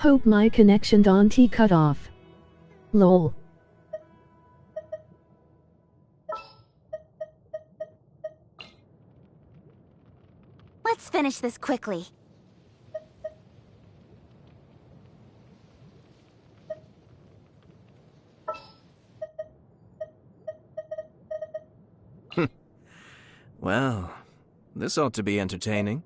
hope my connection don't cut off. Lol. Let's finish this quickly. Well, this ought to be entertaining.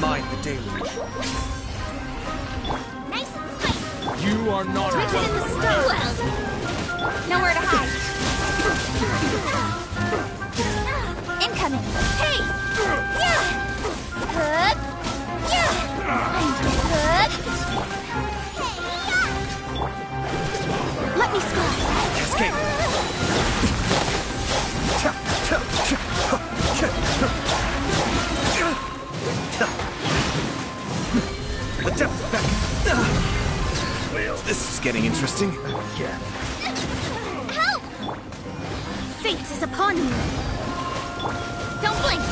Mind the deluge. Nice and spicy. You are not Written in the stars. Nowhere to hide. Incoming. Hey! Yeah! Good. Yeah! Good. Let me score. Escape. The depth's back. Well, this is getting interesting. Help! Fate is upon me. Don't blink.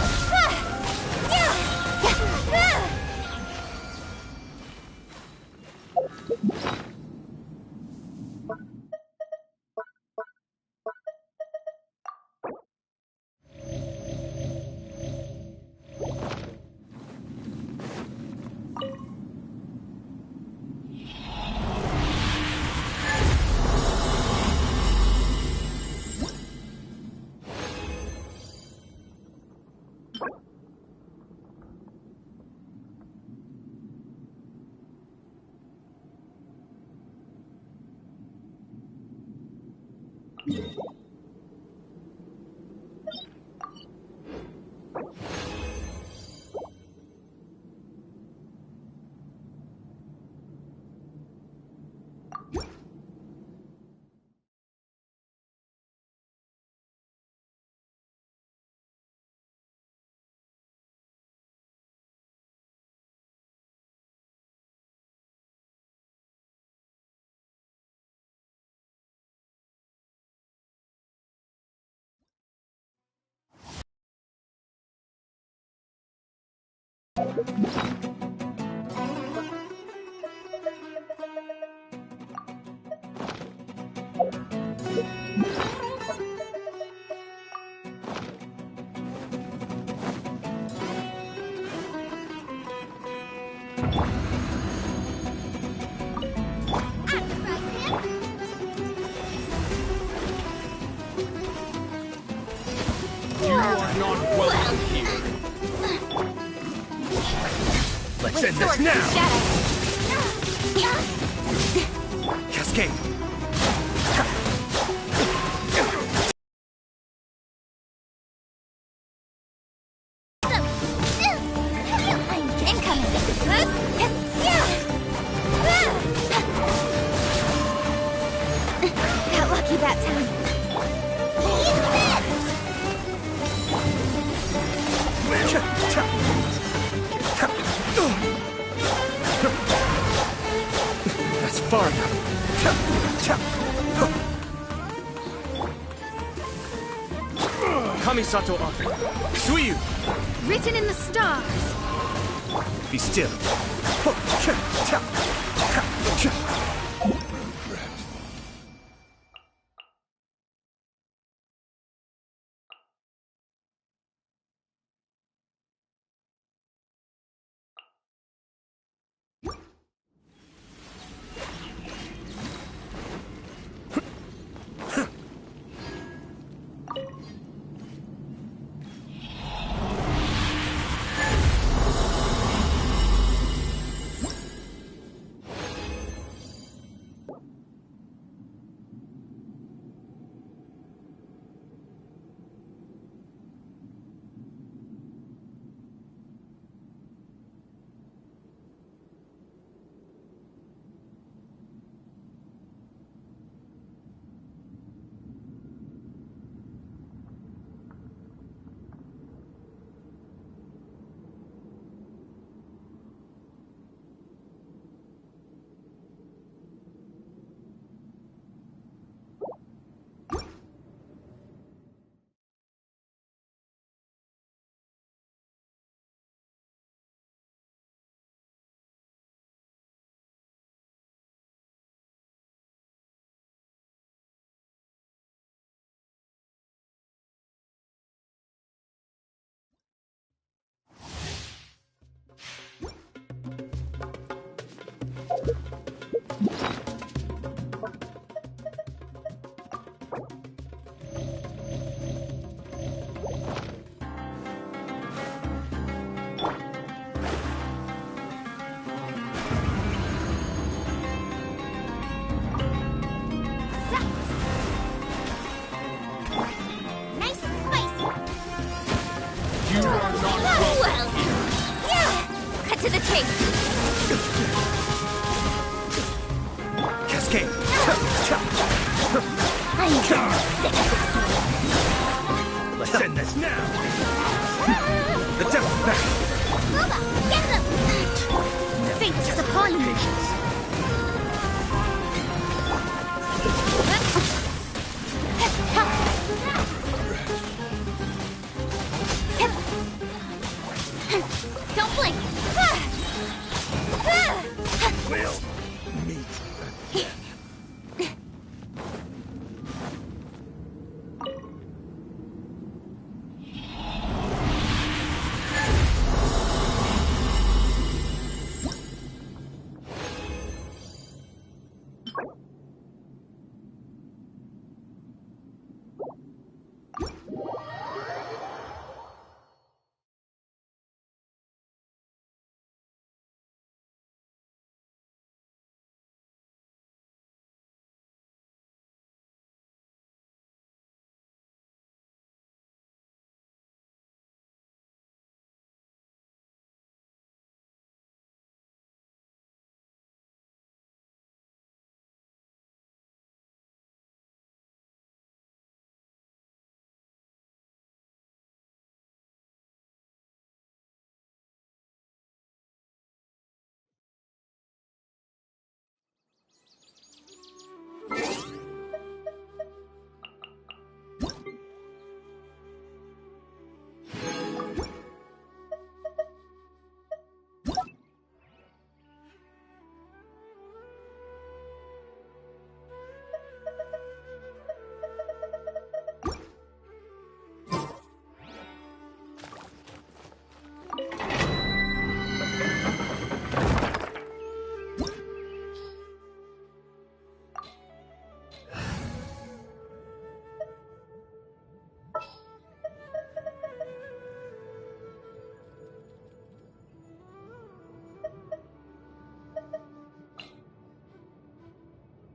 You are not welcome here. Let's end this now. Cascade. Got lucky that time. That's far enough. Kamisato Aka. Suyu. Written in the stars. Be still. to the chase. Cascade! Let's end this now! The devil's back! Uba, get them! Fate is upon you. Don't blink! We'll meet.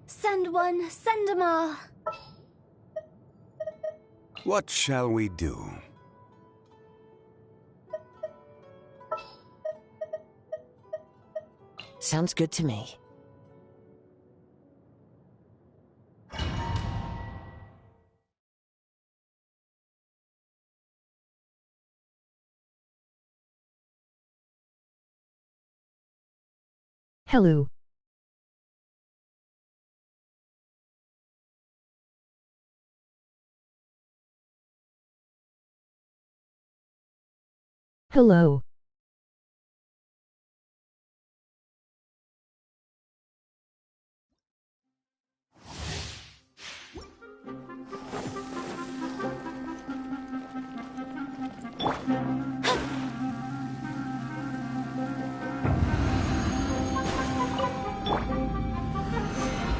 Send one, send 'em all. What shall we do? Sounds good to me. Hello. Hello.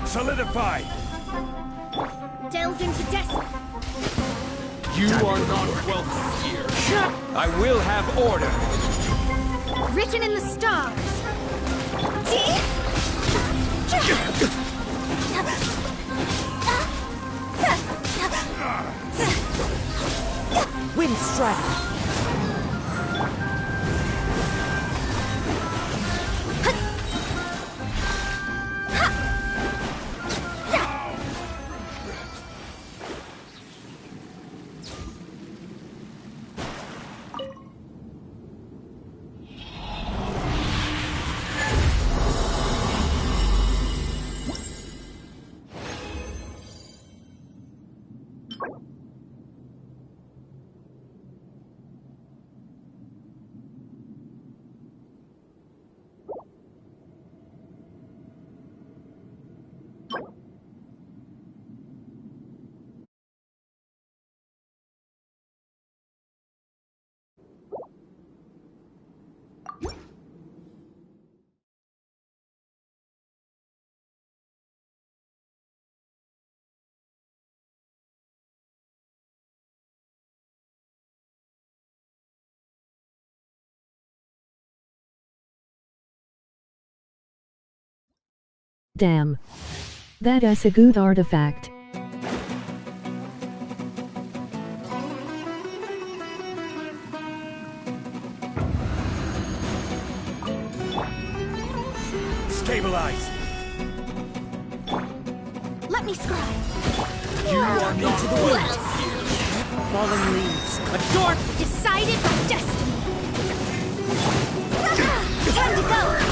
Solidified! Delve into destiny. You are not welcome here. I will have order. Written in the stars. Wind strike! Damn. That is a good artifact. Stabilize! Let me scribe. You are not welcome here. Fallen leaves. A dork! Decided by destiny. Time to go.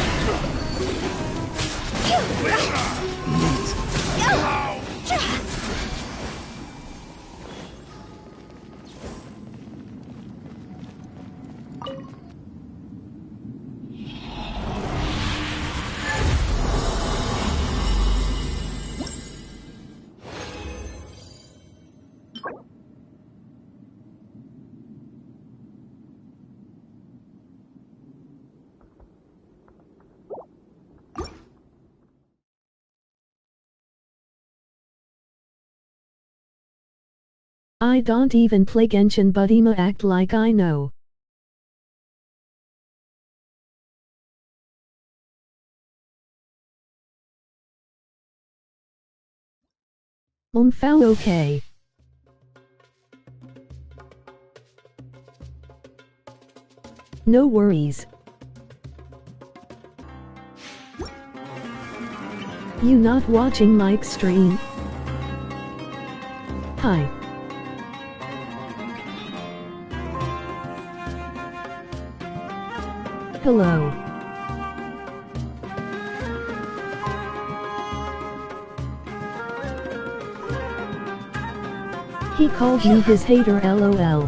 I don't even play Genshin, but I'ma act like I know. Umfao okay. No worries. You not watching Mike's stream? Hi. Hello. He called me his hater, lol.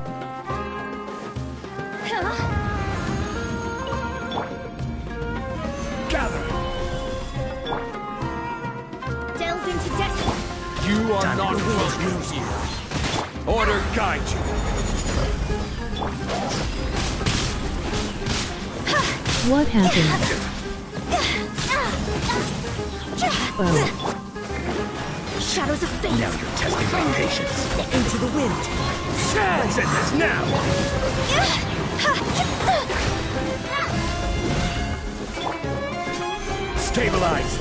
Gather! Delve into destiny. You are not welcome here. Order guide you. What happened? Oh. Shadows of fate. Now you're testing my patience. Into the wind. Let's end this now! Stabilize!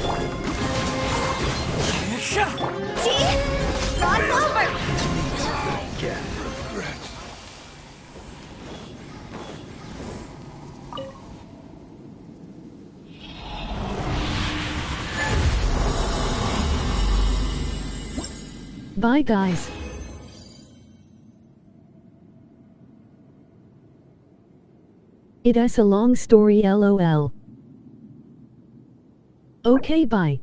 See? Rod's over. Again. Bye guys. It's a long story, lol. Okay, bye.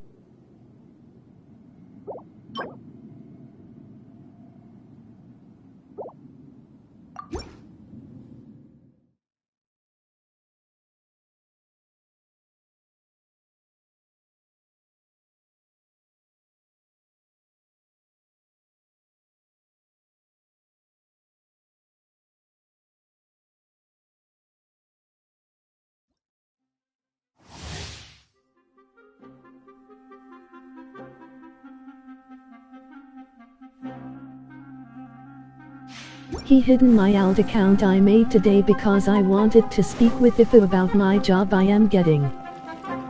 He hidden my alt account I made today because I wanted to speak with Ifu about my job I am getting.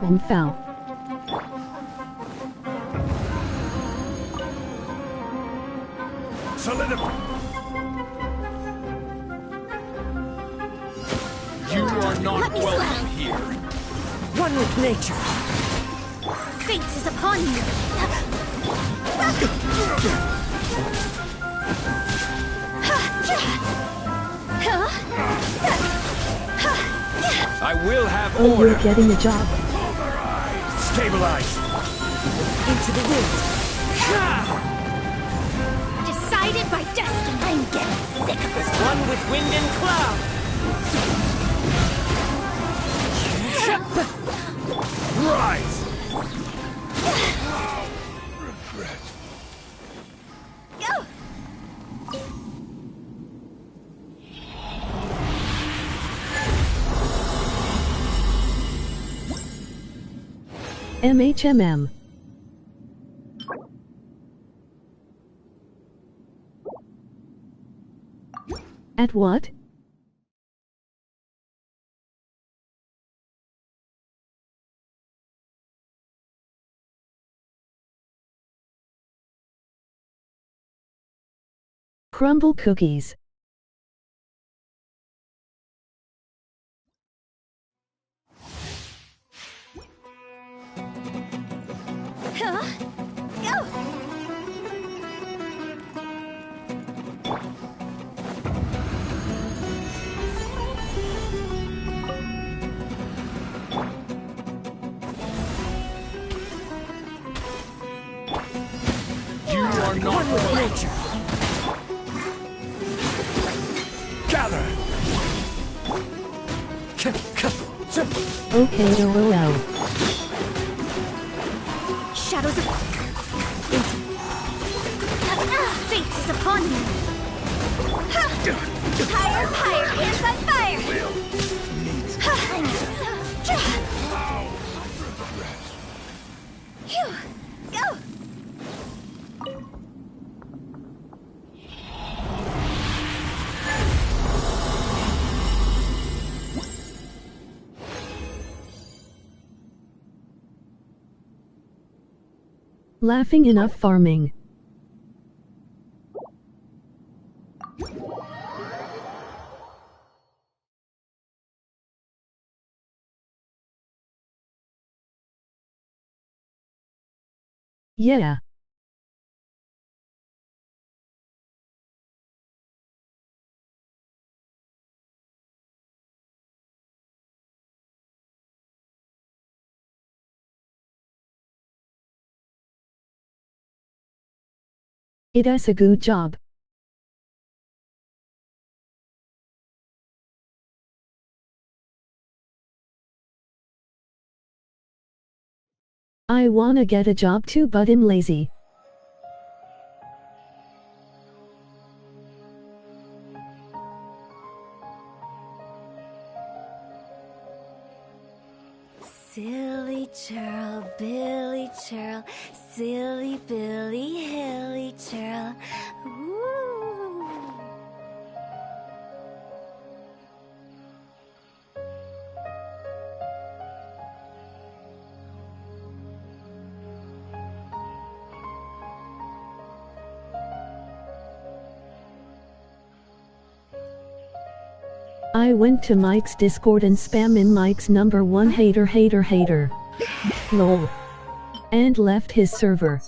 Umfao. Solidify! You are not Let me welcome here. One with nature. Fate is upon you. I will have Oh, order. you're getting a job. Stabilize! Into the wind. Decided by destiny. I'm getting sick of this. One with wind and cloud. Rise! MHMM. At what? Crumble cookies. not One with nature. gather. Simple. Okay, lol. Shadows of... Fate is upon me. Higher, higher, hands on fire. Phew, go. Laughing enough farming. Yeah. It is a good job. I wanna get a job too, but I'm lazy. Silly churl, Billy churl, silly Billy, hilly churl. Woo. I went to Mike's Discord and spam in Mike's number 1 hater hater hater. Lol. And left his server.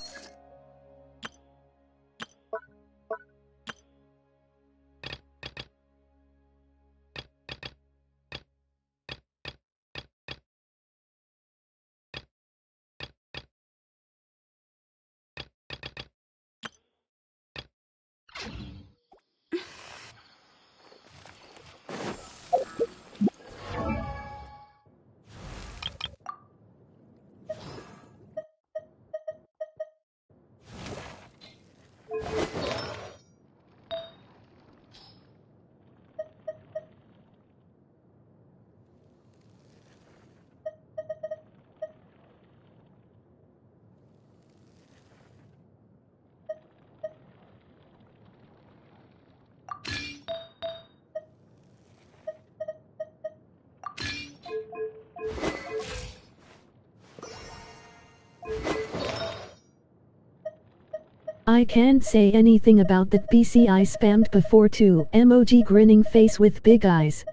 I can't say anything about that PC I spammed before too. Emoji grinning face with big eyes.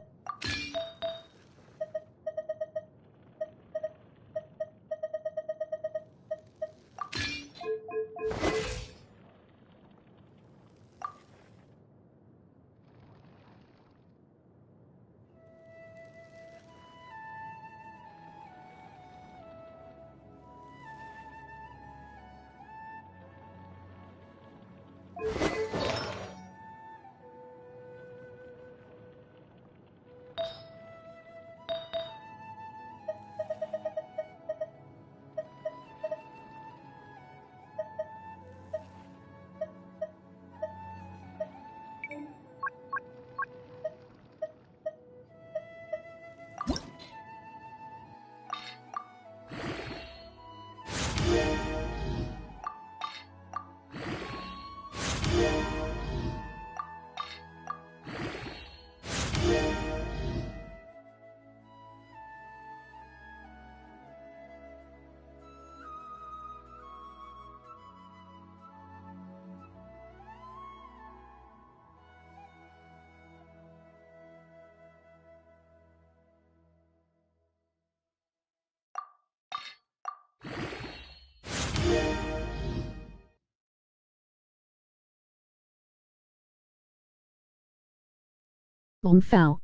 Foul.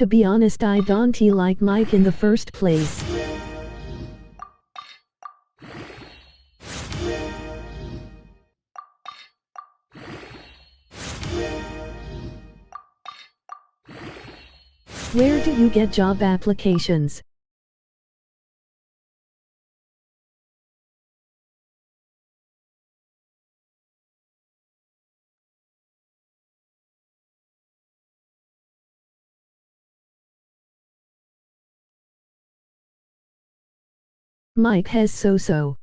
to be honest, I don't like Mike in the first place. Where do you get job applications? Mike has so.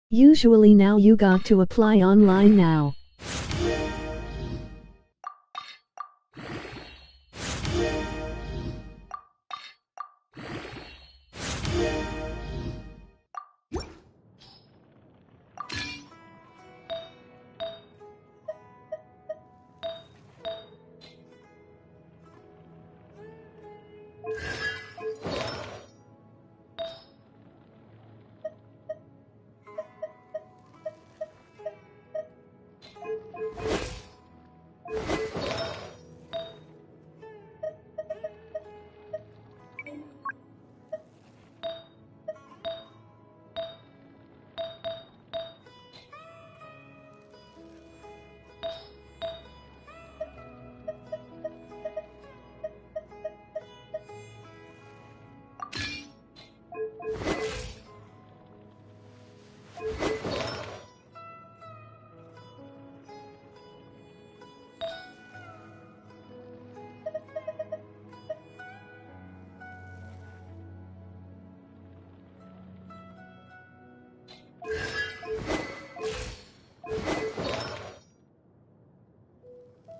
Usually now you got to apply online now.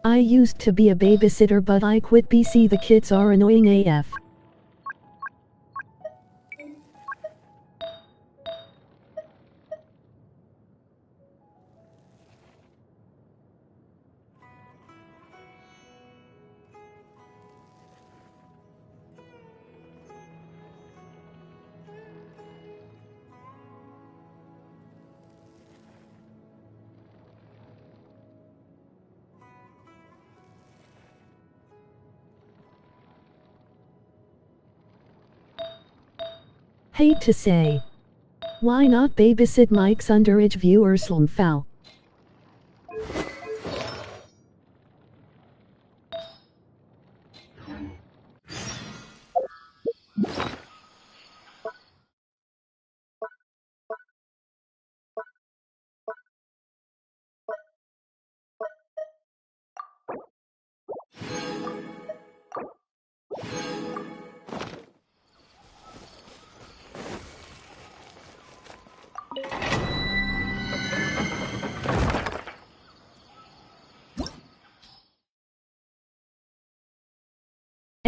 I used to be a babysitter, but I quit BC. The kids are annoying AF. Hate to say. Why not babysit Mike's underage viewers? Foul.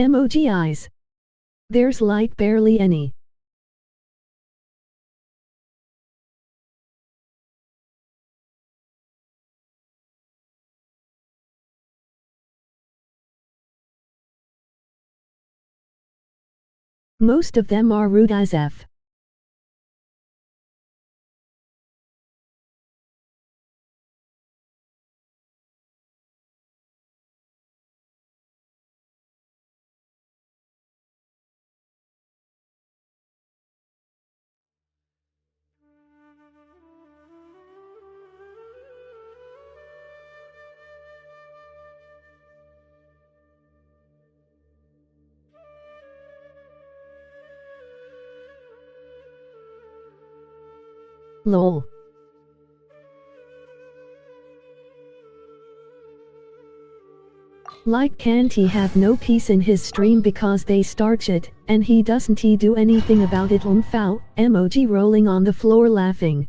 Emoji eyes. There's like barely any. Most of them are rude as F. Lol. Like, can't he have no peace in his stream because they start shit, and he doesn't do anything about it? Foul. Emoji rolling on the floor laughing.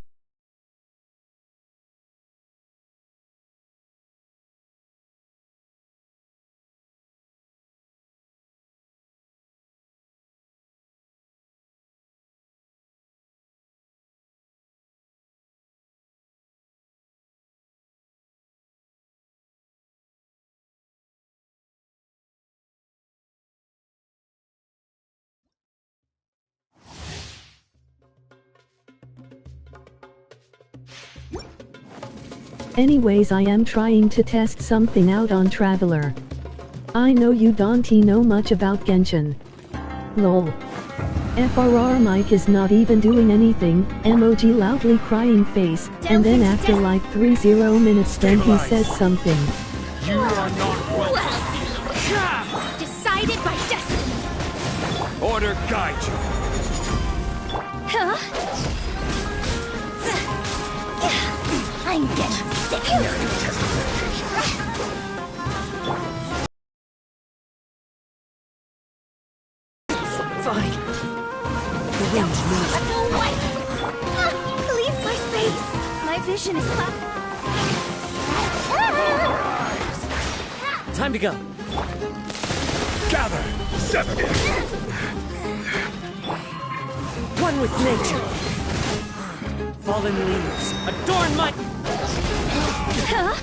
Anyways, I am trying to test something out on Traveler. I know you don't know much about Genshin. Lol. FRR Mike is not even doing anything, emoji loudly crying face, and then after like 30 minutes then he says something. You are not welcome here. Decided by destiny. Order guide you. Huh? I'm getting sick. Fine. The wind knows. No way! Leave my space. My vision is clouded. Time to go. Gather! Sever it! One with nature. Fallen leaves. Adorn my... Huh?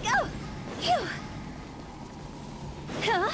Go! Phew! Huh?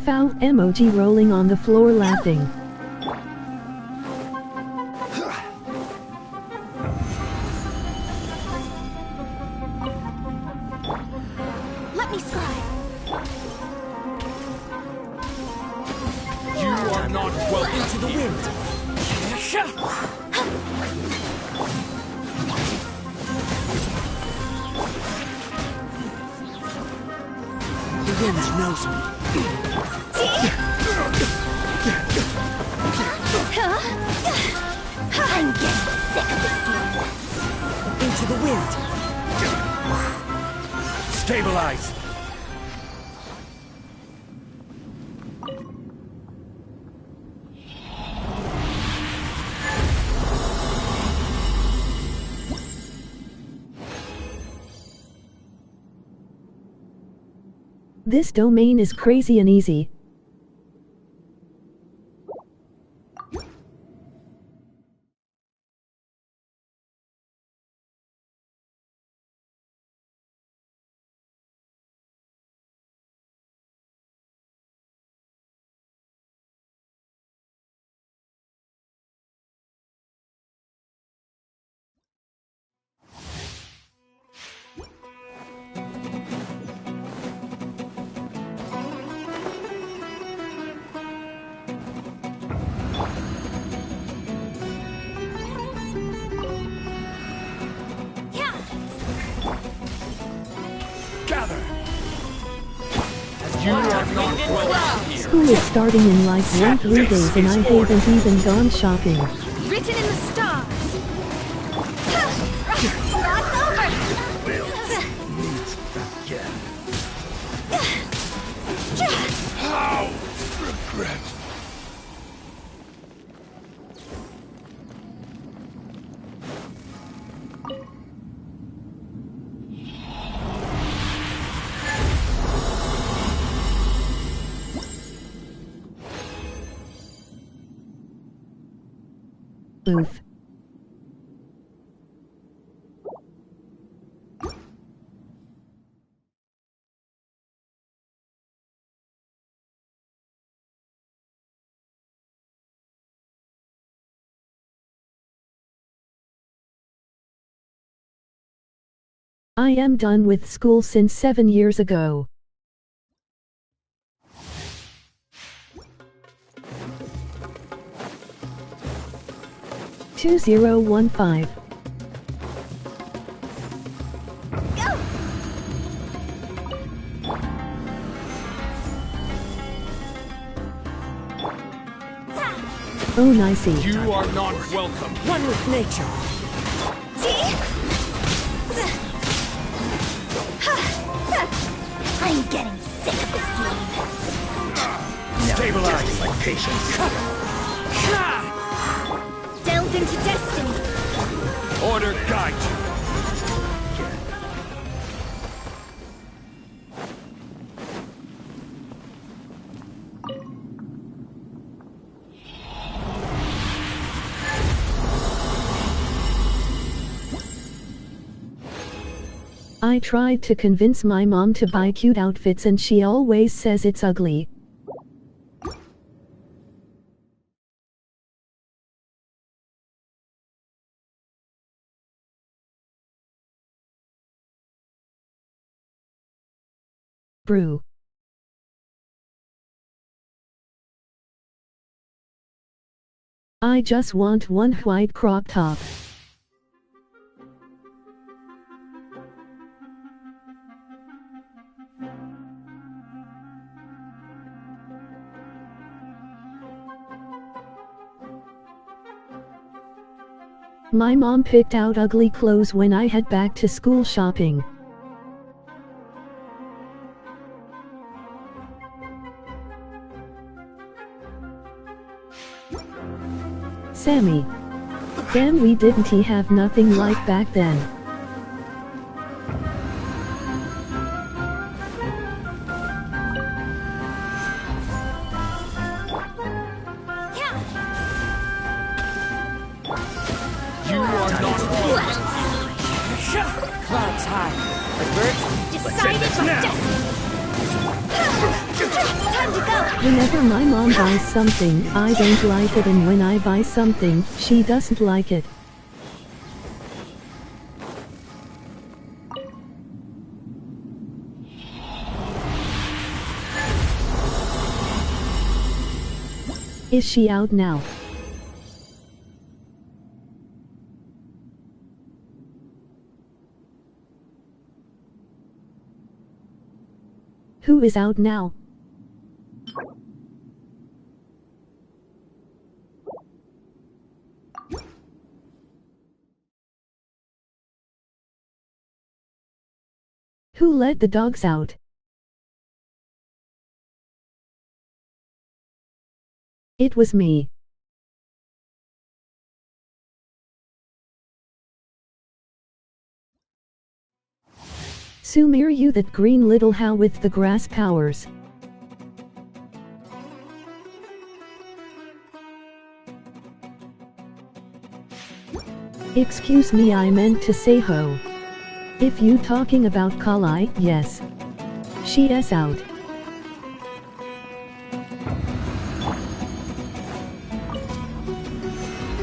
Foul emoji rolling on the floor laughing. Let me scribe. You are not welcome Into the here. wind. The wind knows me. I'm getting sick of this game. Into the wind. Stabilize! This domain is crazy and easy. Yeah! Gather! You are not welcome here. School is starting in like 3 days and I haven't even gone shopping. Written in the stars. Lots over. How? Regret. Oof. I am done with school since 7 years ago. Two 2015. Go! Oh nicey. You are not welcome. One with nature. I'm getting sick of this game. Stabilize my patience. Delve into destiny. Order guide you. I tried to convince my mom to buy cute outfits and she always says it's ugly. Brew. I just want one white crop top. My mom picked out ugly clothes when I head back to school shopping. Sammy. Damn, we didn't have nothing like back then. You are not welcome. Clouds high. Like birds. Decided my now. destiny. Time to go. Whenever my mom buys something, I don't like it, and when I buy something, she doesn't like it. Is she out now? Who is out now? Who let the dogs out? It was me. Sumeru, that green little how with the grass powers. Excuse me, I meant to say ho. If you talking about Kalai, yes. She is out.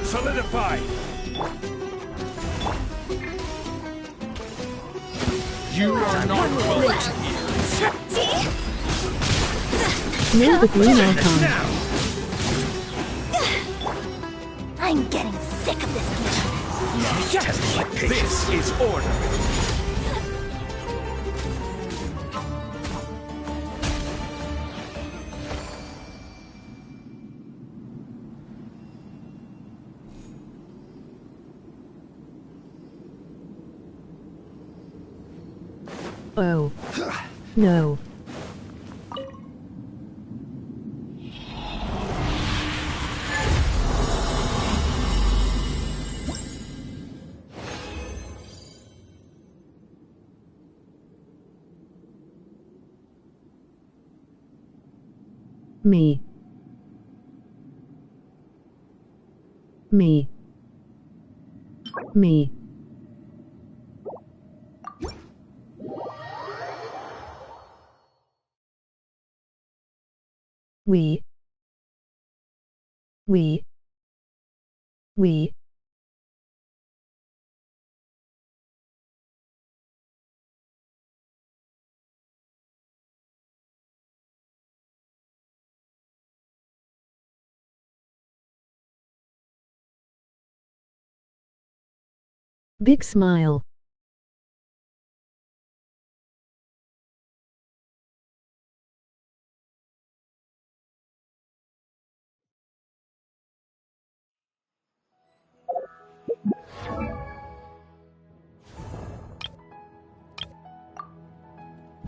Solidify. You are not welcome here. Near the green icon. Now. I'm getting sick of this game. Test my patience. This is order. Oh. No. Me. Me. Me. We. We. We. Big smile.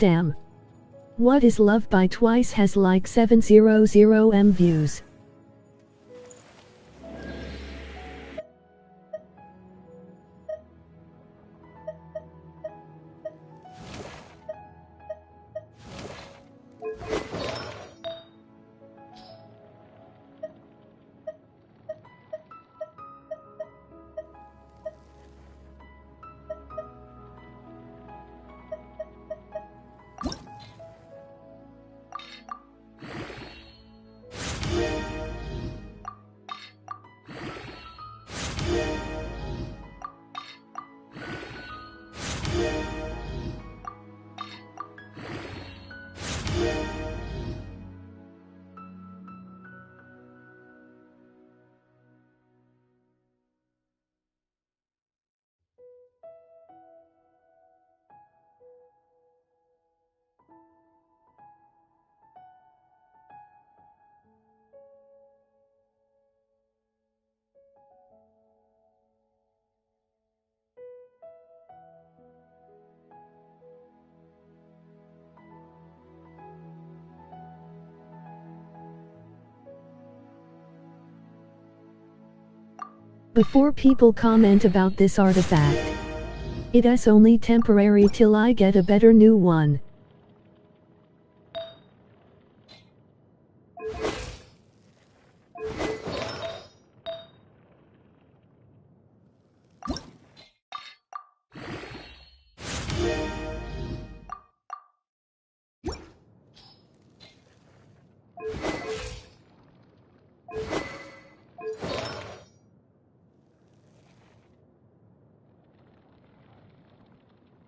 Damn. What is Love by Twice has like 700M views. Before people comment about this artifact, it's only temporary till I get a better new one.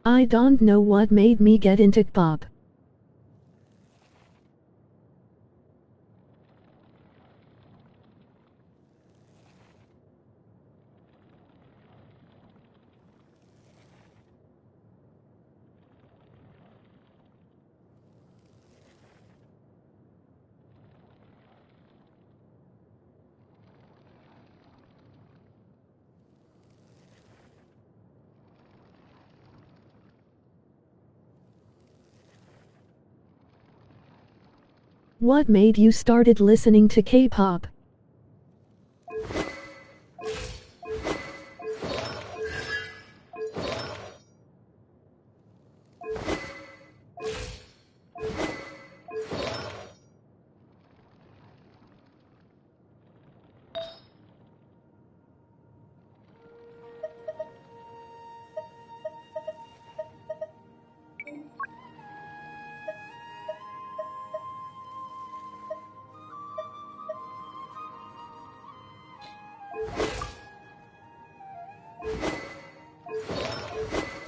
I don't know what made me get into pop. What made you started listening to K-pop?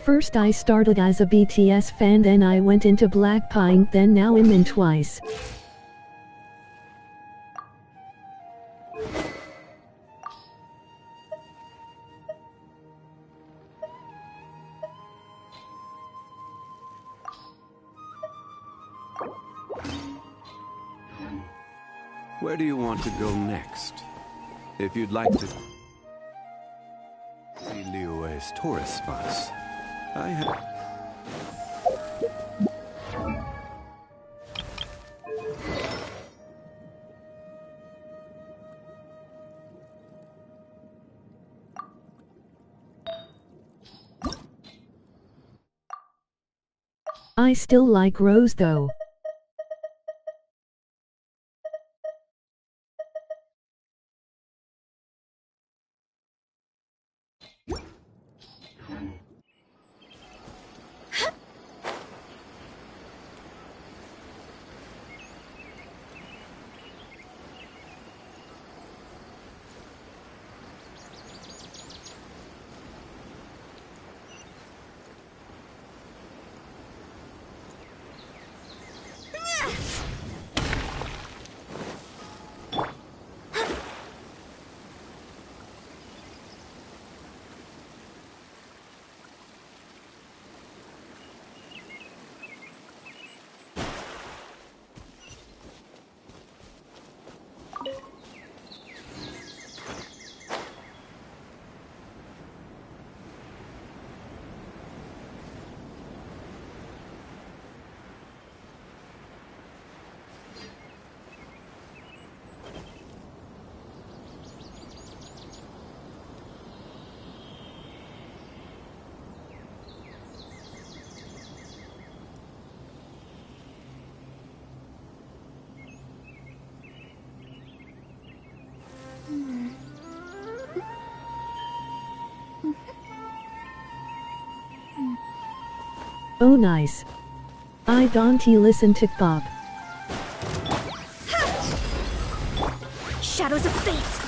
First I started as a BTS fan, then I went into Blackpink, then now I'm in Twice. Where do you want to go next? If you'd like to see Liyue's tourist spots, I have... I still like Rose though. Oh nice. I don't listen to pop. Shadows of fate!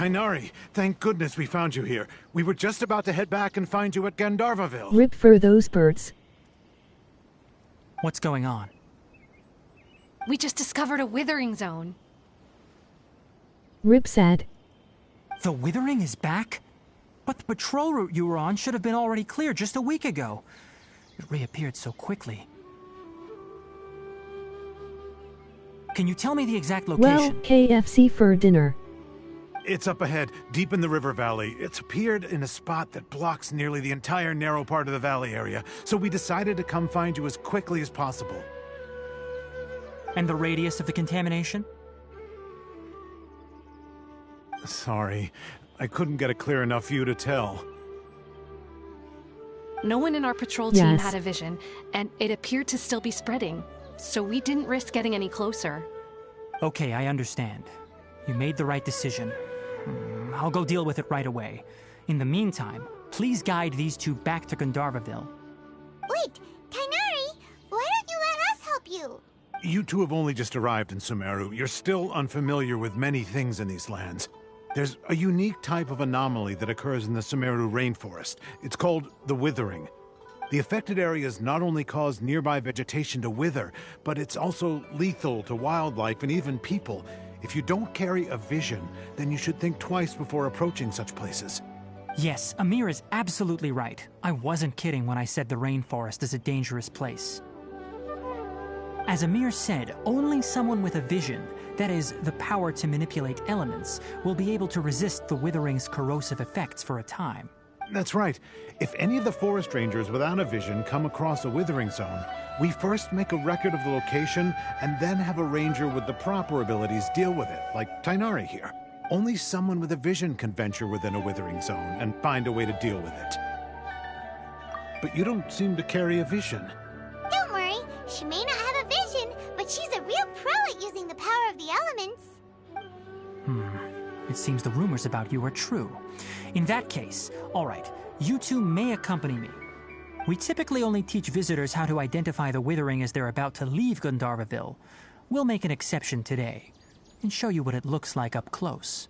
Tainari, thank goodness we found you here. We were just about to head back and find you at Gandharvaville. Rip for those birds. What's going on? We just discovered a withering zone. Rip said. The Withering is back? But the patrol route you were on should have been already clear just a week ago. It reappeared so quickly. Can you tell me the exact location? Well, KFC for dinner. It's up ahead, deep in the river valley. It's appeared in a spot that blocks nearly the entire narrow part of the valley area, so we decided to come find you as quickly as possible. And the radius of the contamination? Sorry, I couldn't get a clear enough view to tell. No one in our patrol team Yes. had a vision, and it appeared to still be spreading, so we didn't risk getting any closer. Okay, I understand. You made the right decision. I'll go deal with it right away. In the meantime, please guide these two back to Gandharvaville. Wait, Tainari, why don't you let us help you? You two have only just arrived in Sumeru. You're still unfamiliar with many things in these lands. There's a unique type of anomaly that occurs in the Sumeru rainforest. It's called the Withering. The affected areas not only cause nearby vegetation to wither, but it's also lethal to wildlife and even people. If you don't carry a vision, then you should think twice before approaching such places. Yes, Amir is absolutely right. I wasn't kidding when I said the rainforest is a dangerous place. As Amir said, only someone with a vision, that is, the power to manipulate elements, will be able to resist the Withering's corrosive effects for a time. That's right. If any of the forest rangers without a vision come across a withering zone, we first make a record of the location and then have a ranger with the proper abilities deal with it, like Tainari here. Only someone with a vision can venture within a withering zone and find a way to deal with it. But you don't seem to carry a vision. Don't worry, she may not have a vision, but she's a real pro at using the power of the elements. It seems the rumors about you are true. In that case, all right, you two may accompany me. We typically only teach visitors how to identify the Withering as they're about to leave Gandharvaville. We'll make an exception today and show you what it looks like up close.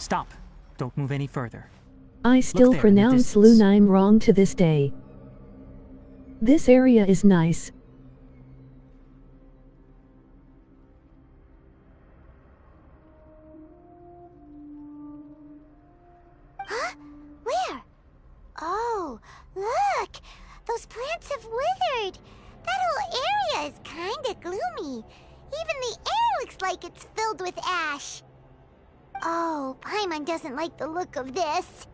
Stop. Don't move any further. I still there in the pronounce distance. Lunheim wrong to this day. This area is nice. Huh? Where? Oh, look! Those plants have withered! That whole area is kinda gloomy. Even the air looks like it's filled with ash. Oh, Paimon doesn't like the look of this.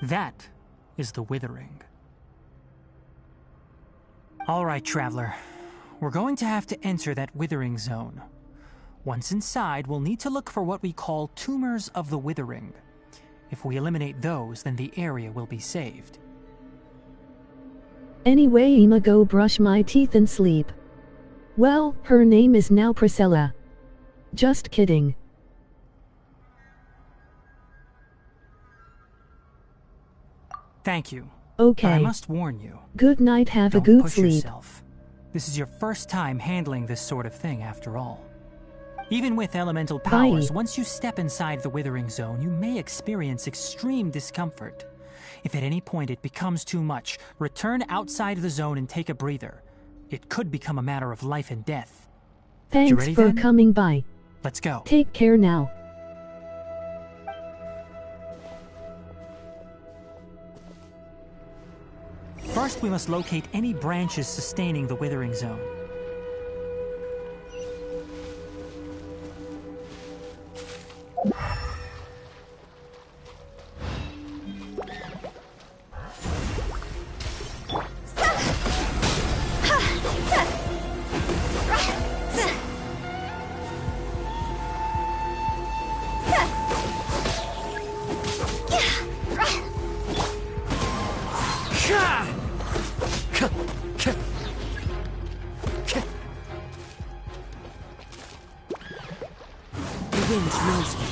That is the Withering. All right, traveler. We're going to have to enter that Withering zone. Once inside, we'll need to look for what we call tumors of the Withering. If we eliminate those, then the area will be saved. Anyway, I'ma go brush my teeth and sleep. Well, her name is now Priscilla. Just kidding. Thank you. But I Okay. must warn you, Good night, have a don't good push sleep. yourself. This is your first time handling this sort of thing, after all. Even with elemental powers, Bye. once you step inside the Withering Zone, you may experience extreme discomfort. If at any point it becomes too much, return outside the zone and take a breather. It could become a matter of life and death. Thanks ready for then? coming by. Let's go. Take care now. First, we must locate any branches sustaining the Withering Zone. The wind knows me.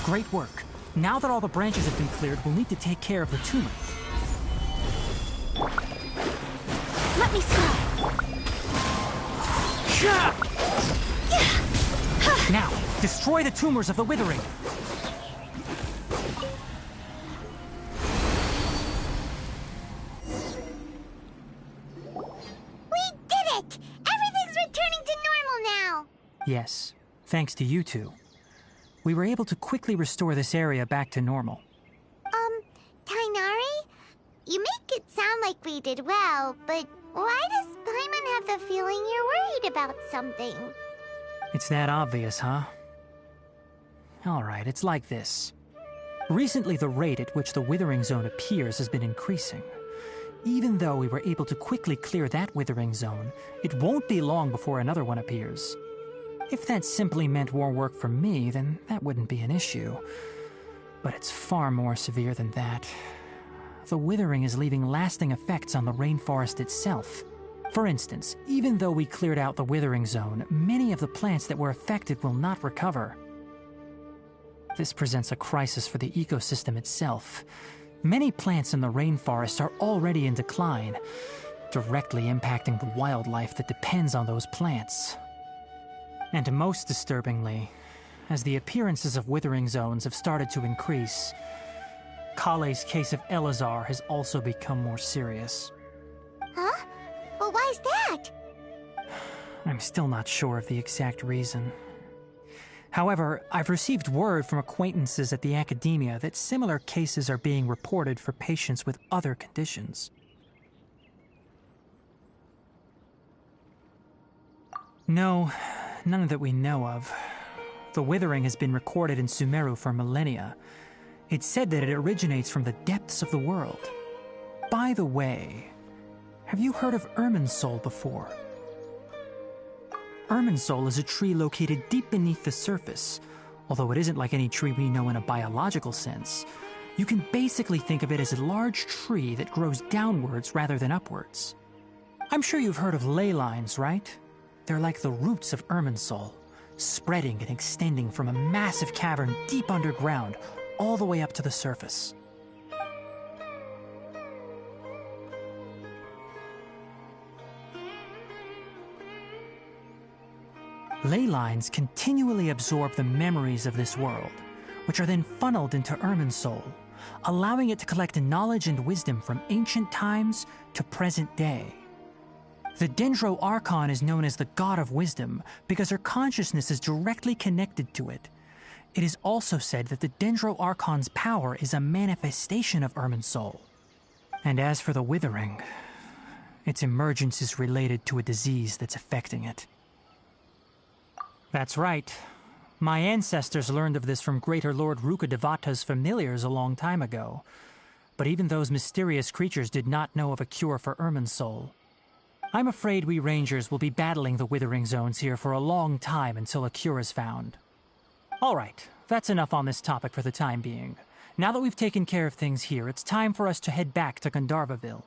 Great work. Now that all the branches have been cleared, we'll need to take care of the tumor. Let me see. Now, destroy the tumors of the Withering. We did it! Everything's returning to normal now! Yes, thanks to you two. We were able to quickly restore this area back to normal. Tainari? You make it sound like we did well, but why does Paimon have the feeling you're worried about something? It's that obvious, huh? Alright, it's like this. Recently, the rate at which the Withering Zone appears has been increasing. Even though we were able to quickly clear that Withering Zone, it won't be long before another one appears. If that simply meant more work for me, then that wouldn't be an issue. But it's far more severe than that. The Withering is leaving lasting effects on the rainforest itself. For instance, even though we cleared out the Withering Zone, many of the plants that were affected will not recover. This presents a crisis for the ecosystem itself. Many plants in the rainforest are already in decline, directly impacting the wildlife that depends on those plants. And most disturbingly, as the appearances of Withering Zones have started to increase, Kale's case of Elazar has also become more serious. Huh? Well, why's that? I'm still not sure of the exact reason. However, I've received word from acquaintances at the academia that similar cases are being reported for patients with other conditions. No, none that we know of. The Withering has been recorded in Sumeru for millennia. It's said that it originates from the depths of the world. By the way, have you heard of Irminsul before? Irminsul is a tree located deep beneath the surface. Although it isn't like any tree we know in a biological sense, you can basically think of it as a large tree that grows downwards rather than upwards. I'm sure you've heard of ley lines, right? They're like the roots of Irminsul, spreading and extending from a massive cavern deep underground all the way up to the surface. Ley lines continually absorb the memories of this world, which are then funneled into Irminsul, allowing it to collect knowledge and wisdom from ancient times to present day. The Dendro Archon is known as the God of Wisdom because her consciousness is directly connected to it. It is also said that the Dendro Archon's power is a manifestation of Irminsul. And as for the Withering, its emergence is related to a disease that's affecting it. That's right. My ancestors learned of this from Greater Lord Rukkhadevata's familiars a long time ago. But even those mysterious creatures did not know of a cure for Irminsul. I'm afraid we rangers will be battling the Withering Zones here for a long time until a cure is found. Alright, that's enough on this topic for the time being. Now that we've taken care of things here, it's time for us to head back to Gandharvaville.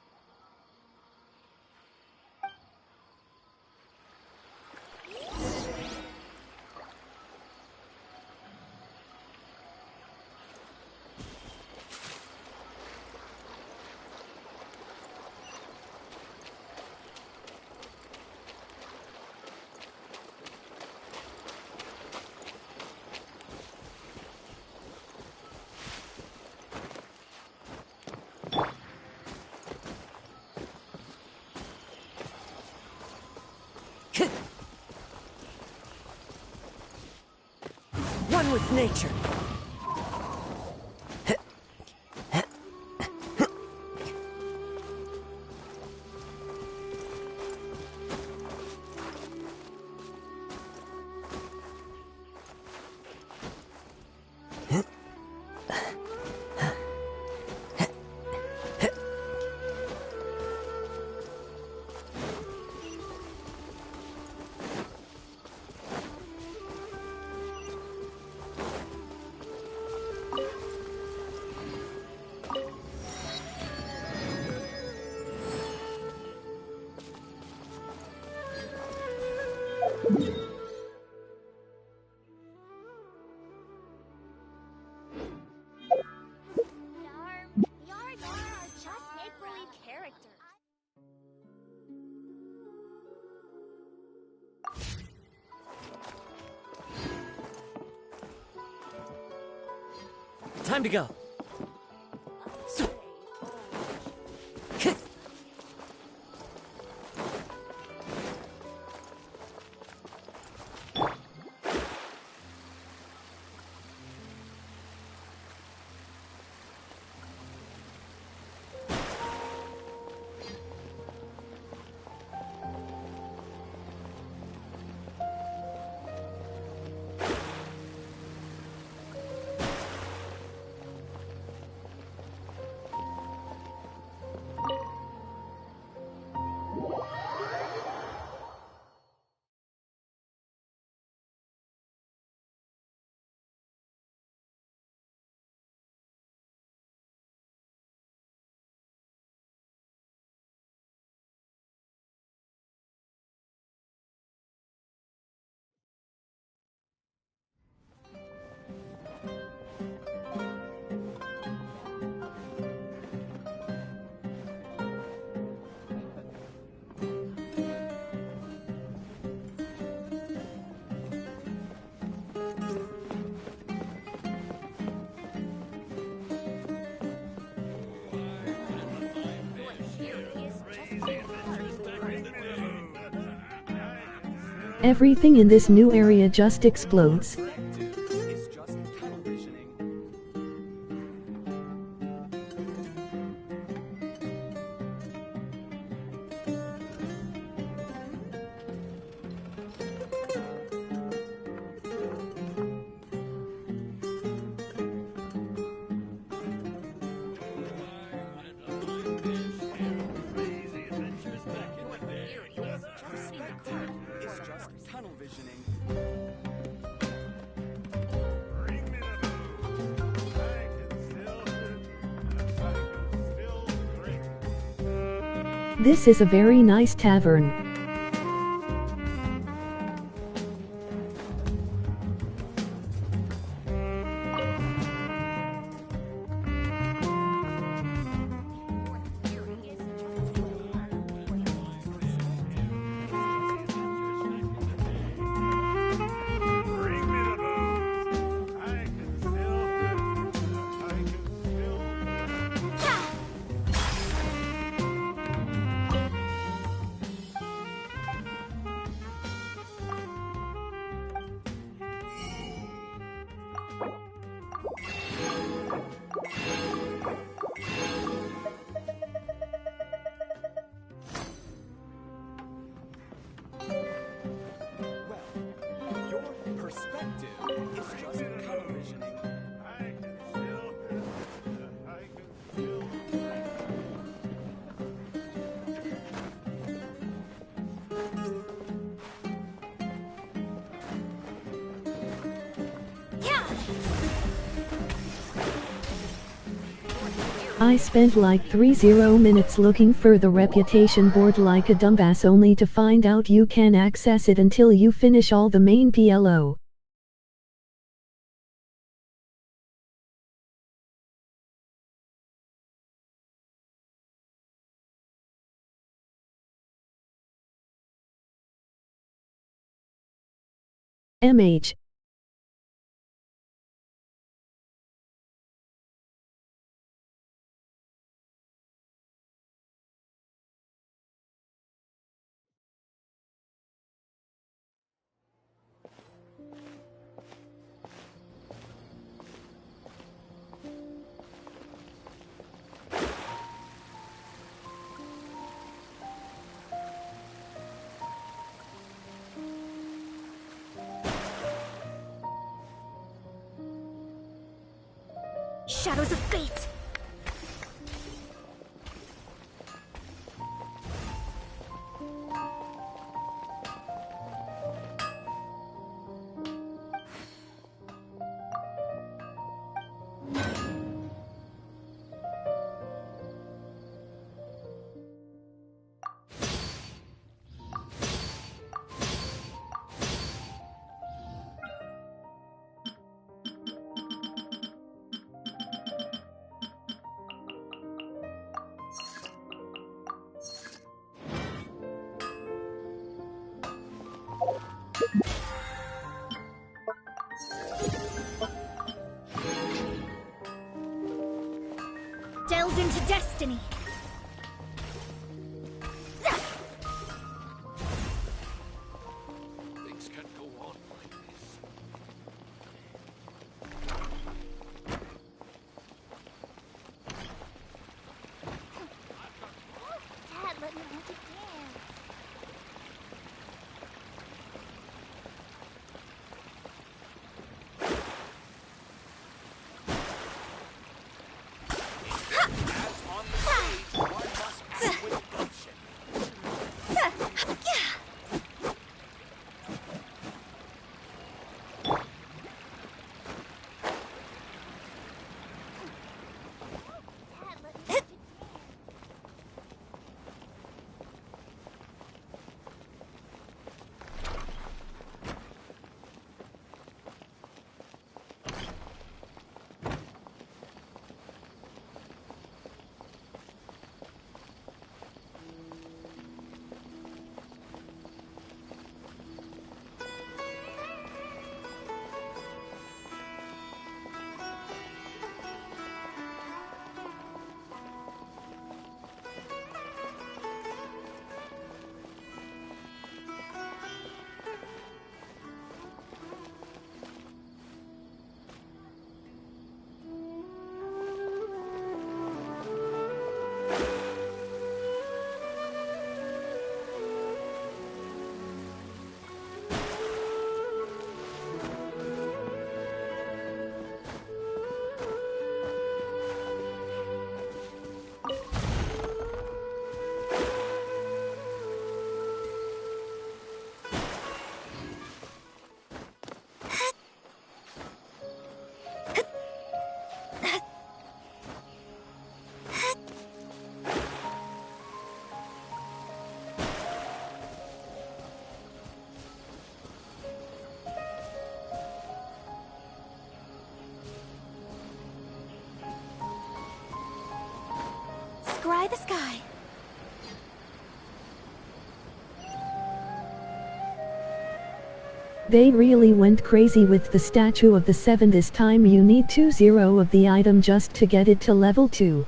One with nature. Time to go. Everything in this new area just explodes. tunnel visioning. Bring me the booze. I can still drink. This is a very nice tavern. Bring me the booze. I can still Well, your perspective is just tunnel visioning. I can still I spent like 30 minutes looking for the reputation board like a dumbass only to find out you can access it until you finish all the main PLO. MH. Shadows of fate! Delve into destiny! Things can't go on like this. Dad, let me make it dance. As on the stage, the sky. They really went crazy with the statue of the 7. This time you need 20 of the item just to get it to level 2.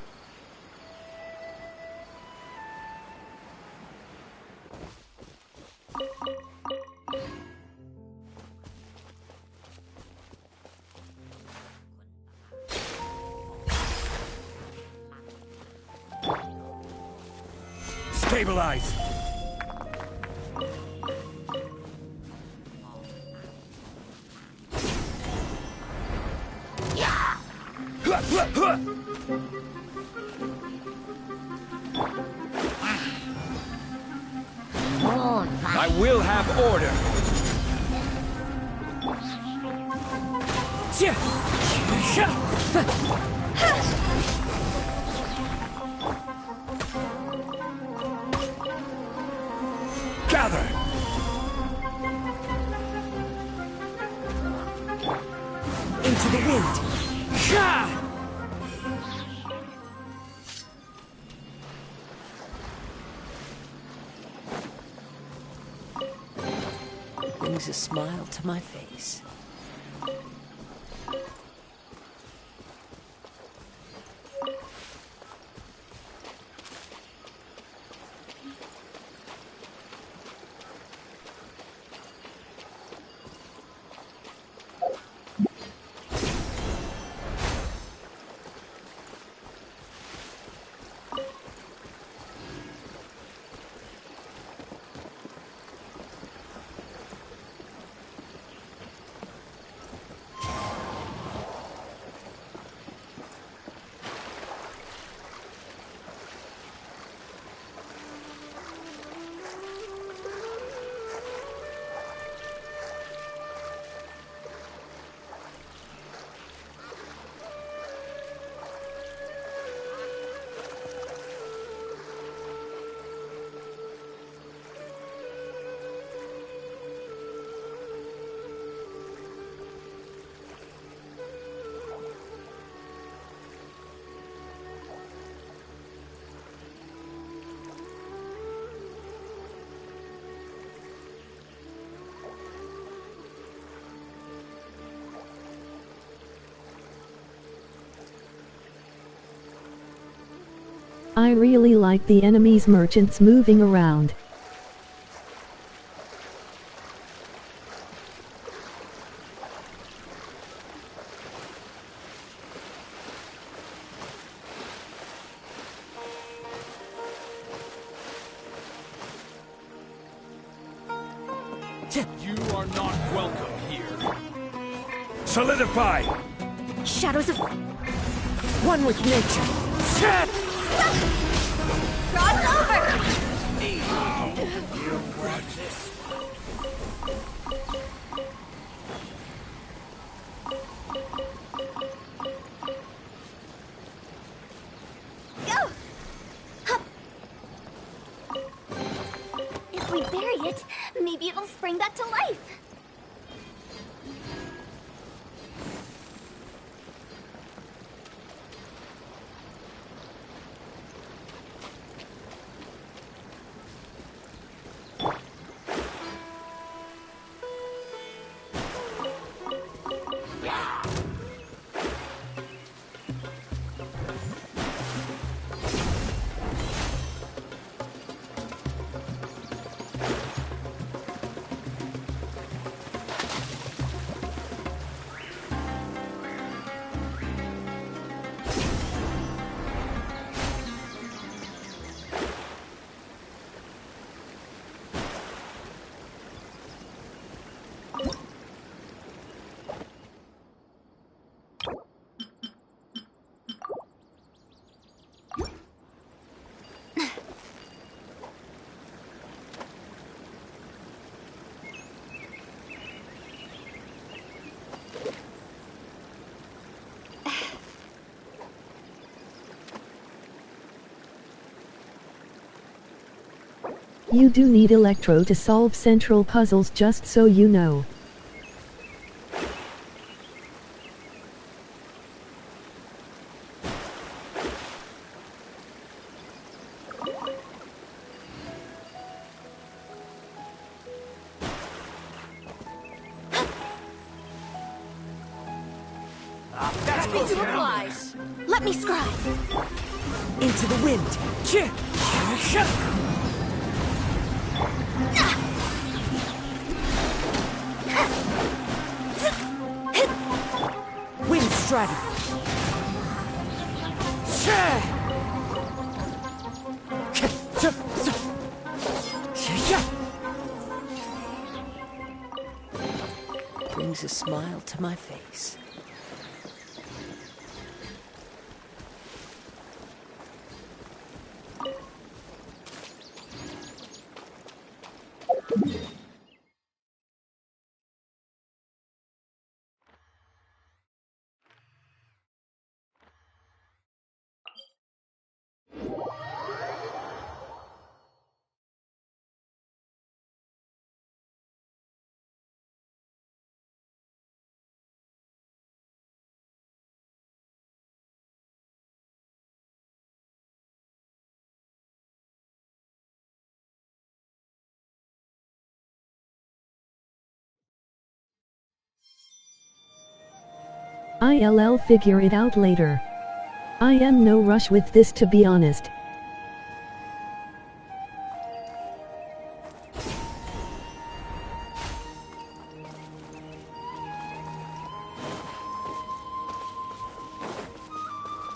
Stabilize! I will have order. Gather. Into the wind. Brings a smile to my face. I really like the enemy's merchants moving around. You are not welcome here. Solidify! Shadows of... One with nature. Shit! Cross over! Go! Hup. If we bury it, maybe it'll spring back to life. You do need Electro to solve central puzzles, just so you know. Nothing to apply. Let me scribe. Into the wind. Wind strategy. Brings a smile to my face. I'll figure it out later. I am no rush with this, to be honest.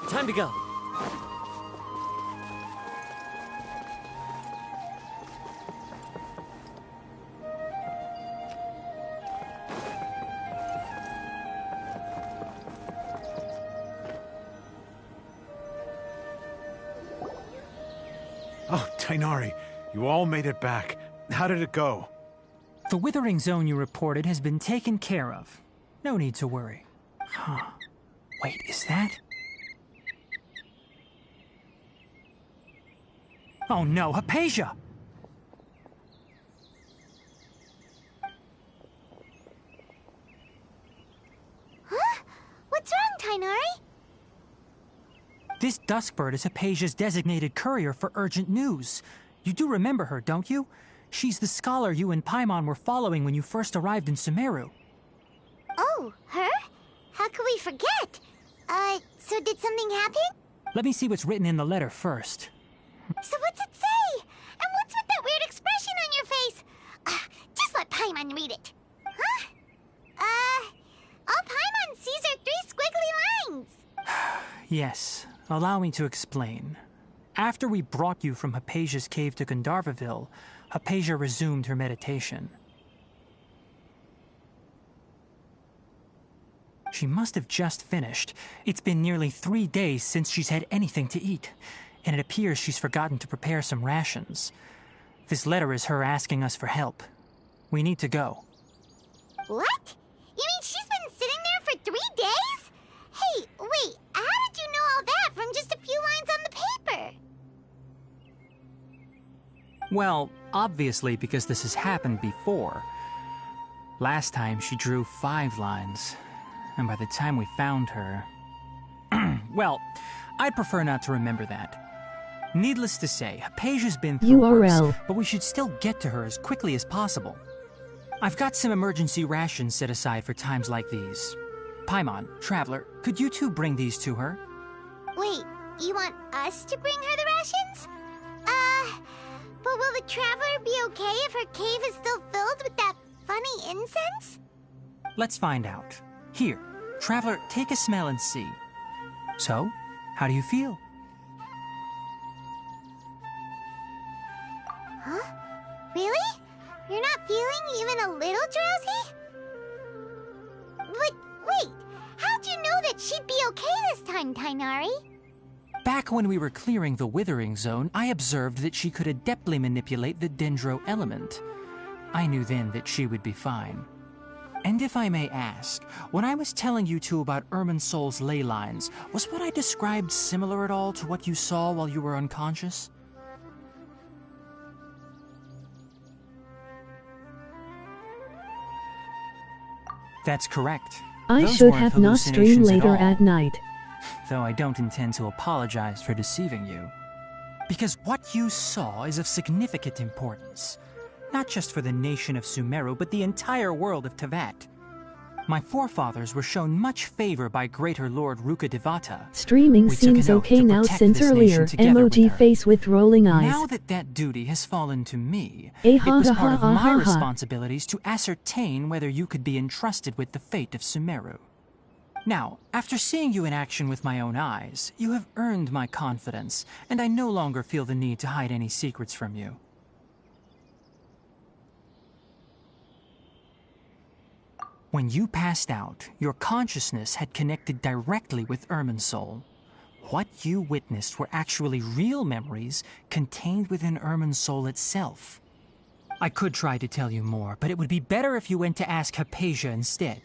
Time to go. Oh, Tainari, you all made it back. How did it go? The withering zone you reported has been taken care of. No need to worry. Huh. Wait, is that? Oh no, Hypatia! Huh? What's wrong, Tainari? This Duskbird is Hypatia's designated courier for urgent news. You do remember her, don't you? She's the scholar you and Paimon were following when you first arrived in Sumeru. Oh, her? How could we forget? So did something happen? Let me see what's written in the letter first. So what's it say? And what's with that weird expression on your face? Just let Paimon read it. Huh? All Paimon sees are 3 squiggly lines. Yes, allow me to explain. After we brought you from Hypatia's cave to Gandharvaville, Hypatia resumed her meditation. She must have just finished. It's been nearly 3 days since she's had anything to eat, and it appears she's forgotten to prepare some rations. This letter is her asking us for help. We need to go. What? You mean she's been sitting there for 3 days? Hey, wait, how did you know all that from just a few lines on the paper? Well, obviously because this has happened before. Last time she drew 5 lines, and by the time we found her... well, I'd prefer not to remember that. Needless to say, Hypatia's been through URL. worse, but we should still get to her as quickly as possible. I've got some emergency rations set aside for times like these. Paimon, Traveler, could you two bring these to her? Wait, you want us to bring her the rations? But will the Traveler be okay if her cave is still filled with that funny incense? Let's find out. Here, Traveler, take a smell and see. So, how do you feel? Huh? Really? You're not feeling even a little drowsy? But wait, how'd you know that she'd be okay this time, Tainari? Back when we were clearing the Withering Zone, I observed that she could adeptly manipulate the Dendro element. I knew then that she would be fine. And if I may ask, when I was telling you two about Irminsul's ley lines, was what I described similar at all to what you saw while you were unconscious? That's correct. I Those should weren't have not streamed hallucinations later all. at night. Though I don't intend to apologize for deceiving you. Because what you saw is of significant importance. Not just for the nation of Sumeru, but the entire world of Tevat. My forefathers were shown much favor by Greater Lord Rukkhadevata. Streaming We took seems an oath okay to now protect since this earlier. nation together with Emoji her. face with rolling eyes. Now that duty has fallen to me, Eh, it was ha, part of ha, my ha, ha. responsibilities to ascertain whether you could be entrusted with the fate of Sumeru. Now, after seeing you in action with my own eyes, you have earned my confidence, and I no longer feel the need to hide any secrets from you. When you passed out, your consciousness had connected directly with Irminsul. What you witnessed were actually real memories contained within Irminsul itself. I could try to tell you more, but it would be better if you went to ask Hypatia instead.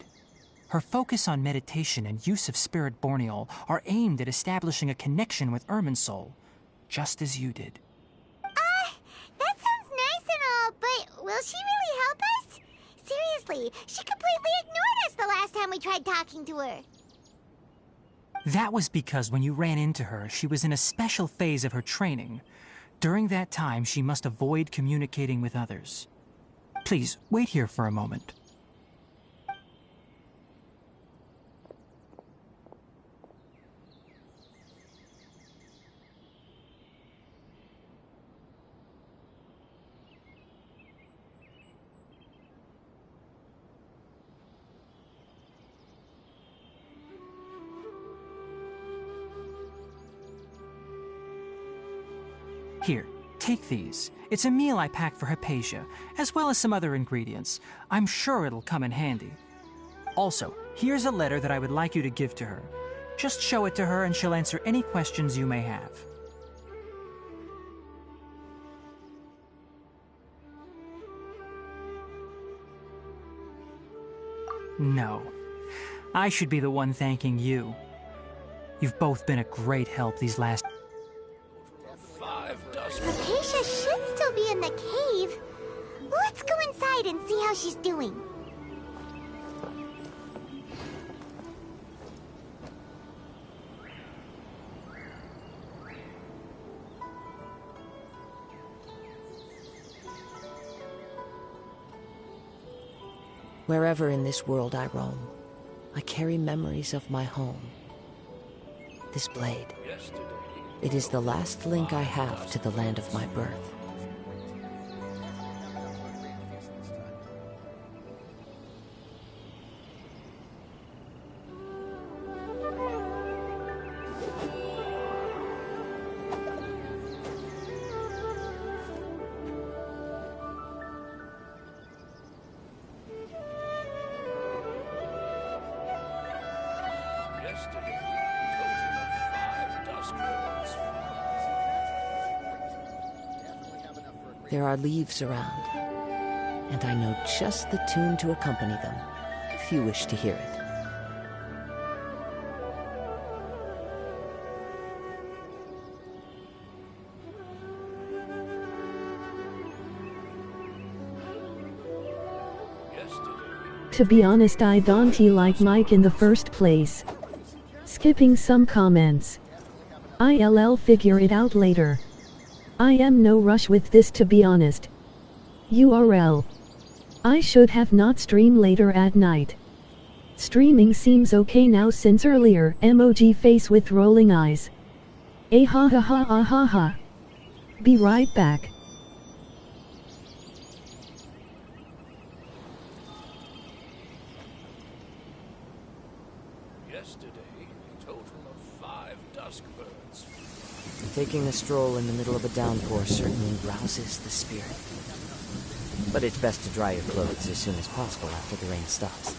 Her focus on meditation and use of Spirit Borneol are aimed at establishing a connection with Irminsul, just as you did. That sounds nice and all, but will she really help us? Seriously, she completely ignored us the last time we tried talking to her. That was because when you ran into her, she was in a special phase of her training. During that time, she must avoid communicating with others. Please, wait here for a moment. Here, take these. It's a meal I packed for Hypatia, as well as some other ingredients. I'm sure it'll come in handy. Also, here's a letter that I would like you to give to her. Just show it to her and she'll answer any questions you may have. No. I should be the one thanking you. You've both been a great help these last... Hypatia should still be in the cave. Let's go inside and see how she's doing. Wherever in this world I roam, I carry memories of my home. This blade, it is the last link I have to the land of my birth. There are leaves around, and I know just the tune to accompany them, if you wish to hear it. To be honest, I don't like Mike in the first place. Skipping some comments. I'll figure it out later. I am no rush with this, to be honest. URL. I should have not stream later at night. Streaming seems okay now since earlier. Emoji face with rolling eyes. Ha ha ha ha ha ha. Be right back. Yesterday, a total of 5 dusk birds. Taking a stroll in the middle of a downpour certainly rouses the spirit. But it's best to dry your clothes as soon as possible after the rain stops.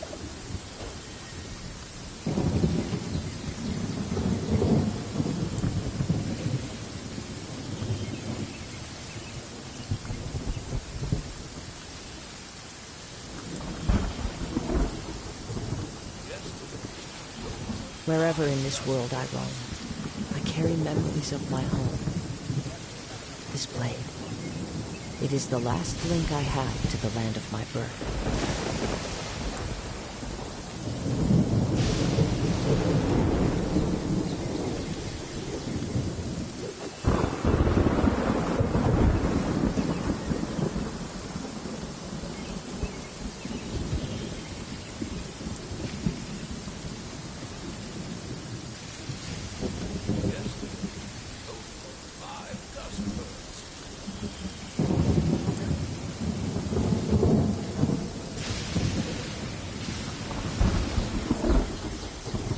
Wherever in this world I roam, I carry memories of my home. This blade, it is the last link I have to the land of my birth.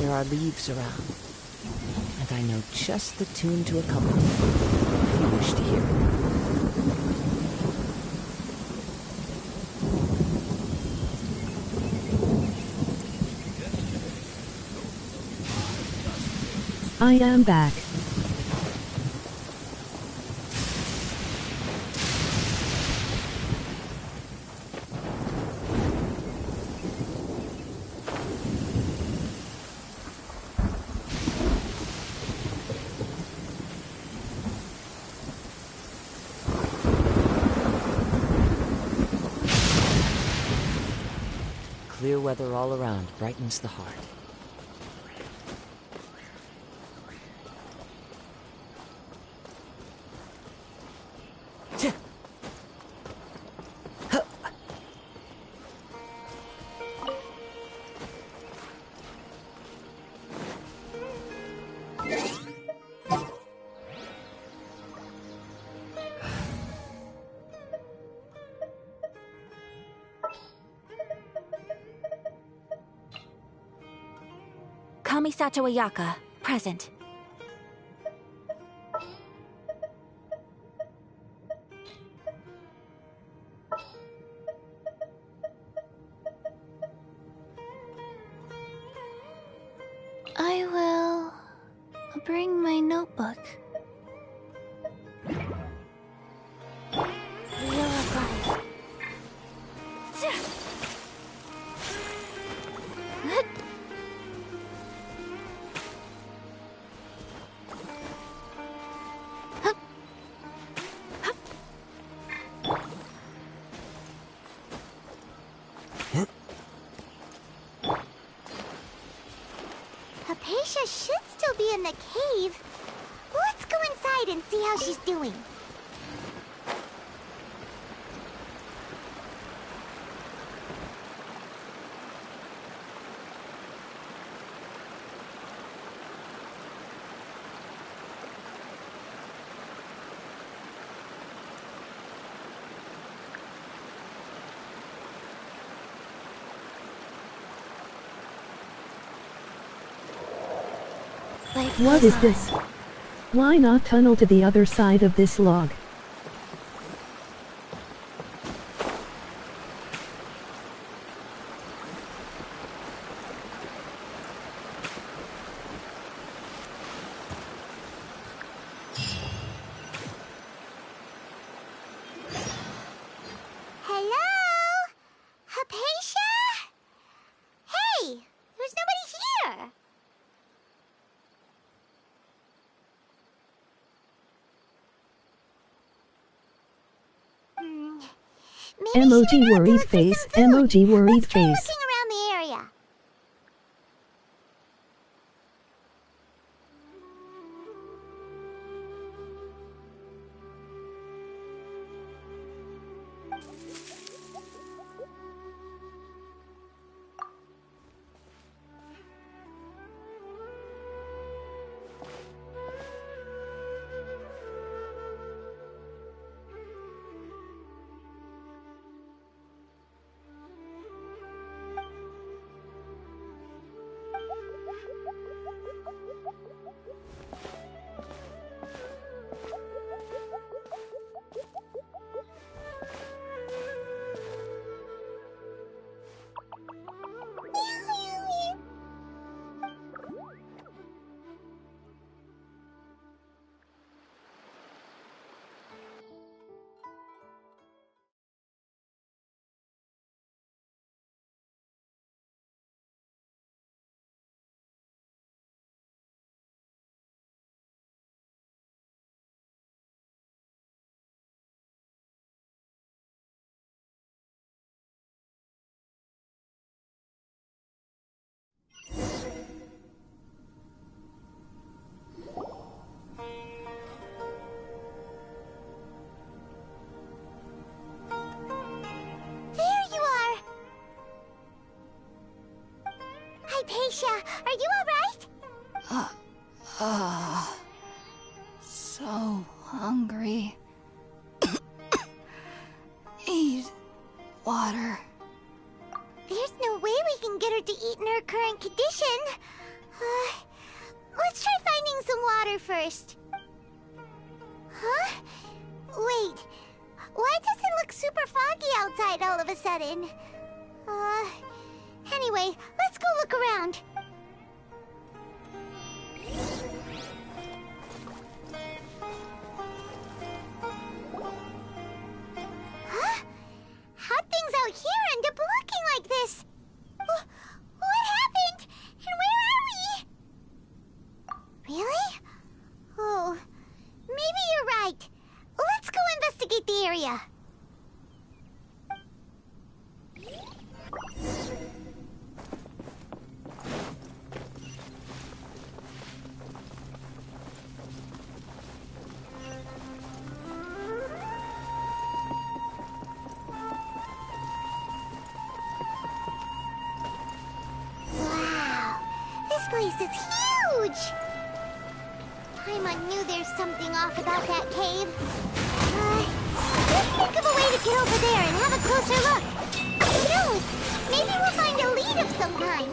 There are leaves around, and I know just the tune to accompany if you wish to hear it. I am back. Clear weather all around brightens the heart. Kamisato Ayaka, present. I will bring my notebook. Hypatia should still be in the cave. Let's go inside and see how she's doing. What is this? Why not tunnel to the other side of this log? Hello? Hypatia? Hey, there's nobody here. Maybe she Emoji went out to worried look for face, some food. emoji worried Let's try face. looking around the area. Hypatia, are you alright? So hungry. Need water. There's no way we can get her to eat in her current condition. Let's try finding some water first. Huh? Wait. Why does it look super foggy outside all of a sudden? Anyway, let's go look around. Huh? How'd things out here end up looking like this? What happened? And where are we? Really? Oh, maybe you're right. Let's go investigate the area. Wow, this place is huge! Paimon knew there's something off about that cave. Let's think of a way to get over there and have a closer look. Who knows? Maybe we'll find a lead of some kind.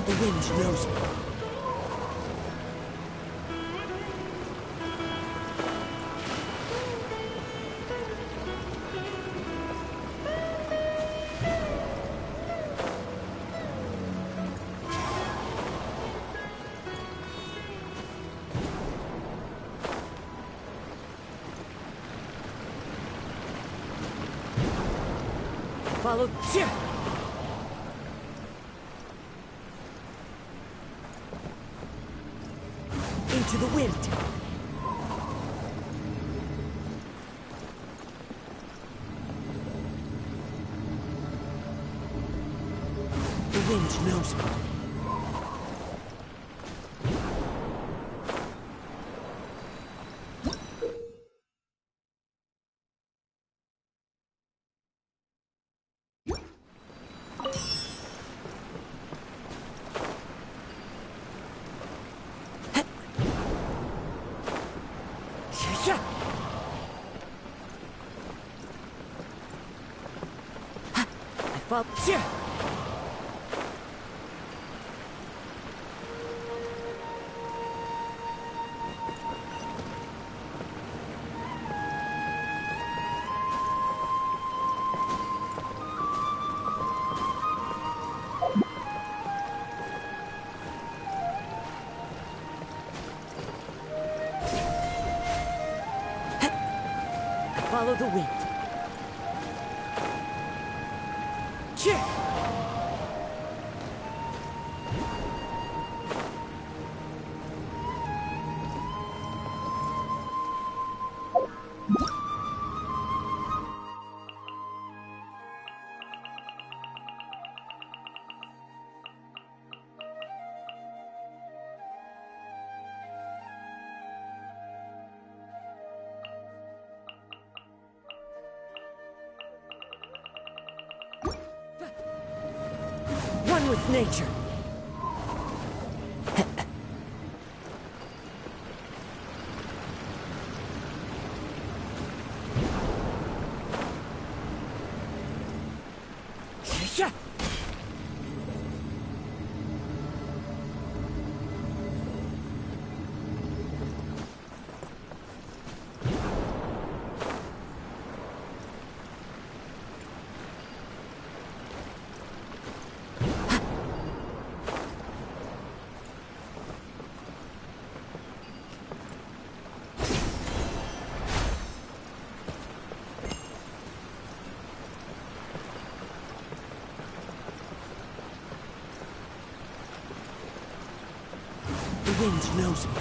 The wind knows me. Follow. Into the wind. The wind knows me. Well, here. Follow the wind. Cheer! One with nature. wind knows me.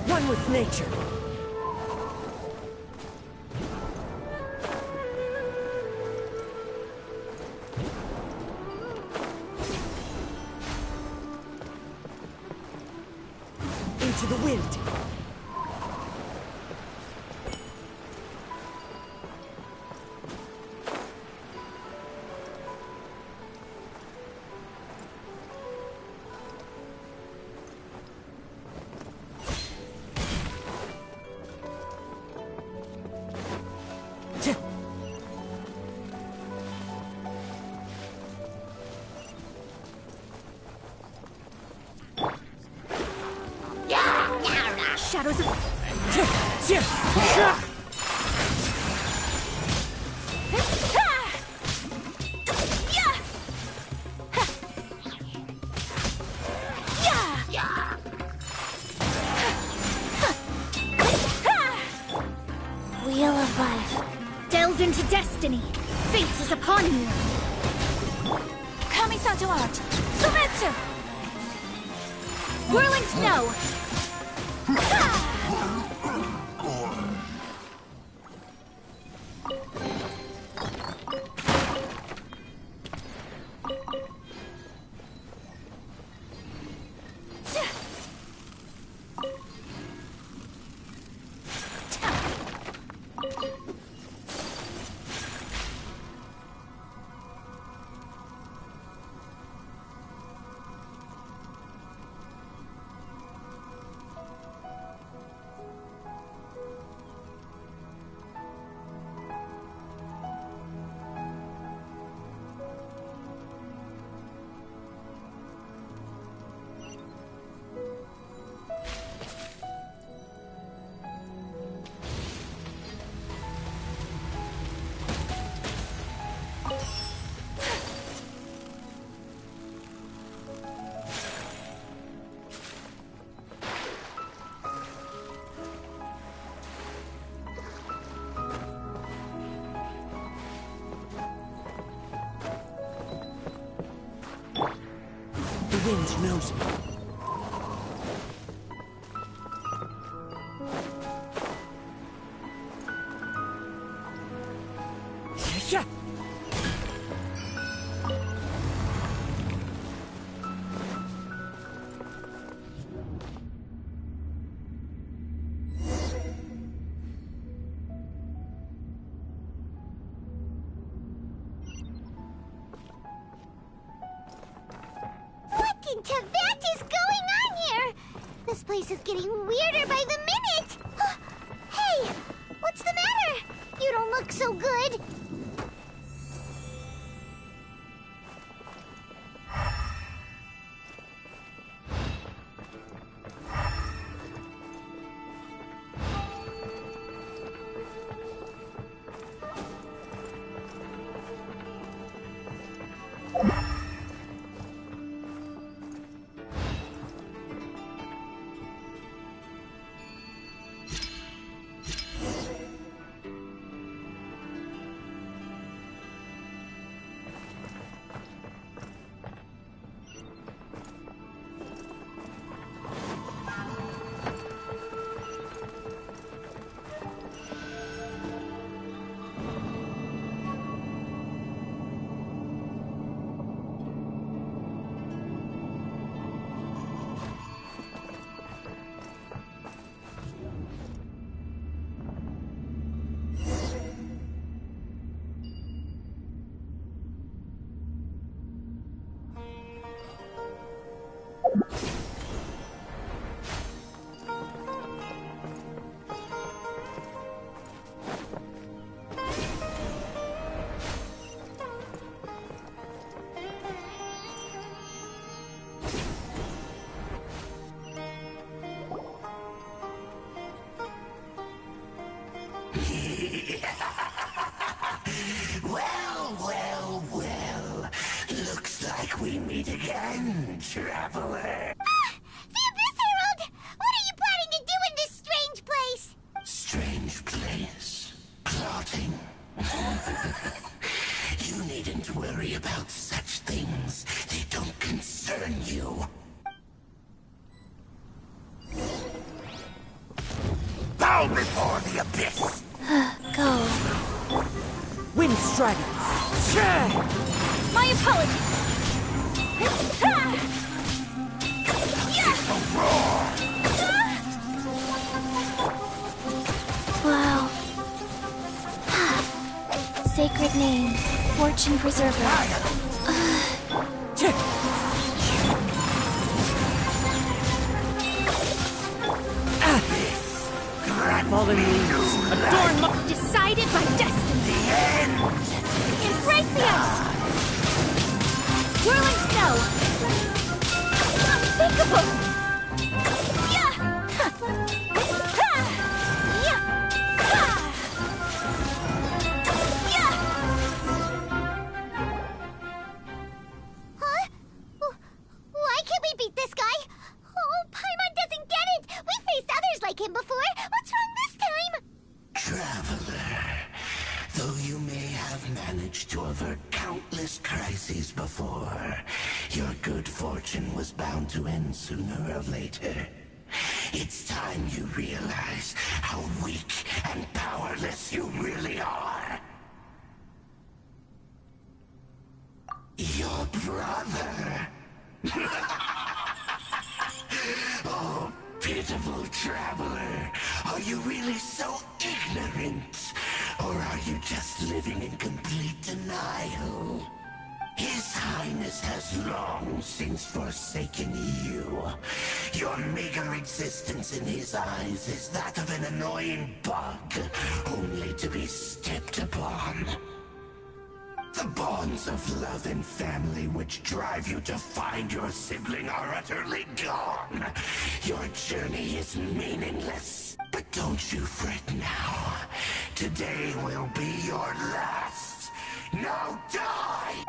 One with nature. Into the wind. Shadows of... Wheel of Life. Delve into destiny. Fate is upon you. Kamisato art. Sumeru. Whirling snow. The wind knows me. Yeah. What is going on here? This place is getting weirder by the minute. Hey, what's the matter? You don't look so good. Well. Looks like we meet again, traveler. The Abyss Herald! What are you planning to do in this strange place? Strange place? Plotting? You needn't worry about such things. They don't concern you. Bow before the Abyss! Go. Wind Strider! My apologies. Wow. Sacred name, Fortune Preserver. Fallen leaves. Adorn decided by destiny. The end! Embrace the ice. Whirling snow. Unthinkable. Yeah. Huh? Why can't we beat this guy? Oh, Paimon doesn't get it! We faced others like him before! What's wrong this time? Traveler, though you may have managed to avert countless crises before, your good fortune was bound to end sooner or later. It's time you realize how weak and powerless you really are. Your brother? Oh, pitiful traveler. Are you really so ignorant? Or are you just living in complete denial? His Highness has long since forsaken you. Your meager existence in his eyes is that of an annoying bug, only to be stepped upon. The bonds of love and family which drive you to find your sibling are utterly gone. Your journey is meaningless. But don't you fret now. Today will be your last. Now die!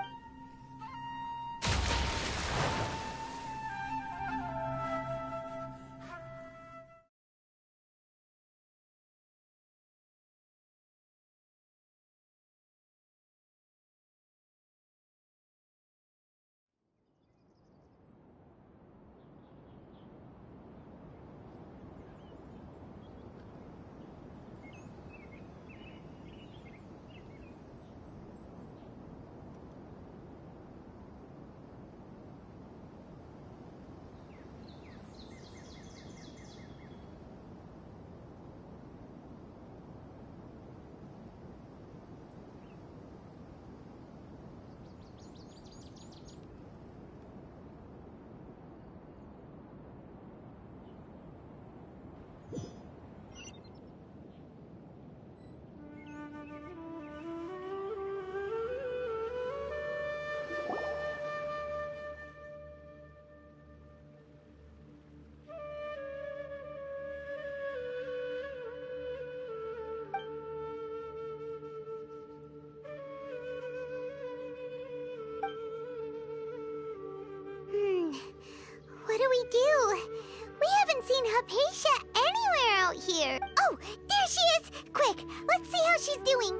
she's doing.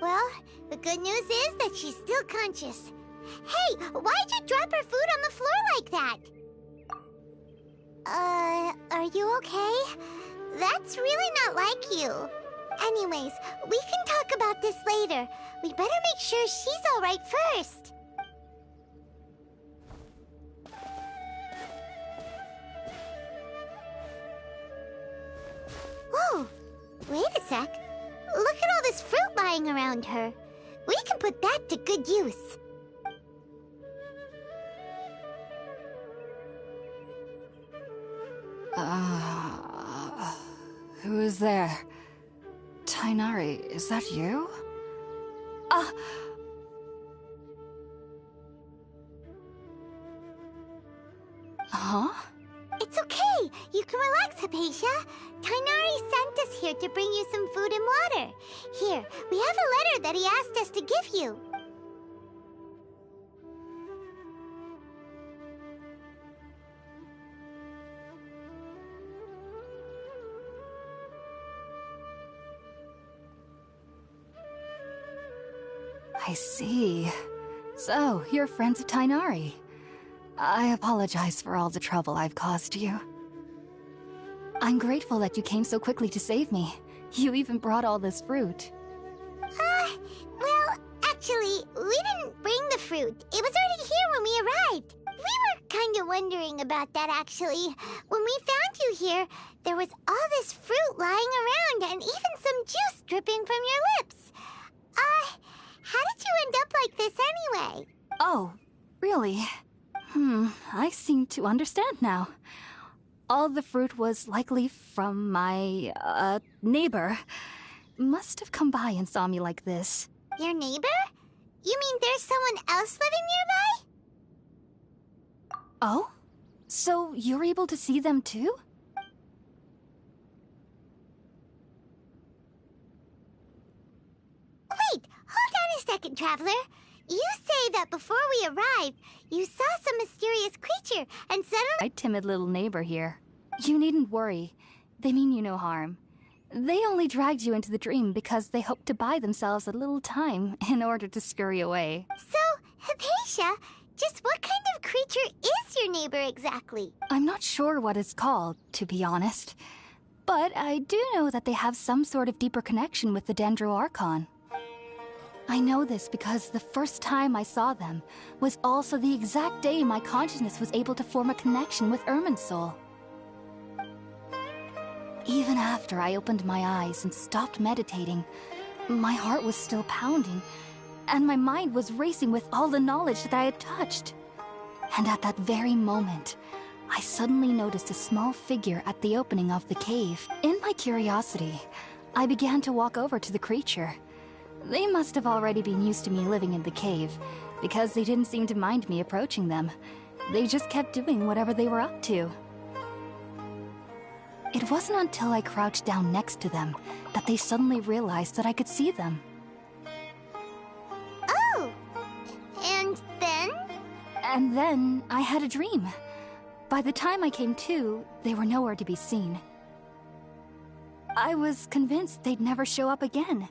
Well, the good news is that she's still conscious. Hey, why'd you drop her food on the floor like that? Are you okay? That's really not like you. Anyways, we can talk about this later. We better make sure she's alright first. Whoa, wait a sec. Look at all this fruit lying around her. We can put that to good use. Who is there? Tainari, is that you? Huh? It's okay. You can relax, Hypatia. Tainari sent us here to bring you some food and water. Here, we have a letter that he asked us to give you. I see. So, you're friends of Tainari. I apologize for all the trouble I've caused you. I'm grateful that you came so quickly to save me. You even brought all this fruit. Well, actually, we didn't bring the fruit. It was already here when we arrived. We were kind of wondering about that, actually. When we found you here, there was all this fruit lying around and even some juice dripping from your lips. How did you end up like this anyway? Oh, really? I seem to understand now. All the fruit was likely from my, neighbor. Must have come by and saw me like this. Your neighbor? You mean there's someone else living nearby? Oh? So you're able to see them too? Wait, hold on a second, Traveler. You say that before we arrived, you saw some mysterious creature and suddenly— My timid little neighbor here. You needn't worry. They mean you no harm. They only dragged you into the dream because they hoped to buy themselves a little time in order to scurry away. So, Hypatia, just what kind of creature is your neighbor exactly? I'm not sure what it's called, to be honest. But I do know that they have some sort of deeper connection with the Dendro Archon. I know this because the first time I saw them was also the exact day my consciousness was able to form a connection with Irminsul. Even after I opened my eyes and stopped meditating, my heart was still pounding, and my mind was racing with all the knowledge that I had touched. And at that very moment, I suddenly noticed a small figure at the opening of the cave. In my curiosity, I began to walk over to the creature. They must have already been used to me living in the cave, because they didn't seem to mind me approaching them. They just kept doing whatever they were up to. It wasn't until I crouched down next to them that they suddenly realized that I could see them. Oh! And then? And then I had a dream. By the time I came to, they were nowhere to be seen. I was convinced they'd never show up again.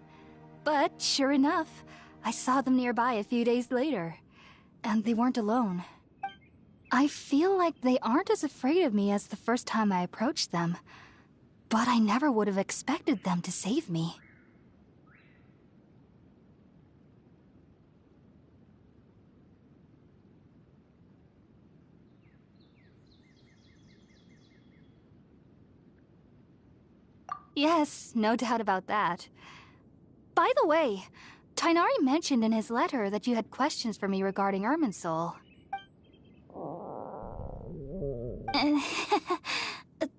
But sure enough, I saw them nearby a few days later. And they weren't alone. I feel like they aren't as afraid of me as the first time I approached them. But I never would have expected them to save me. Yes, no doubt about that. By the way, Tainari mentioned in his letter that you had questions for me regarding Irminsul.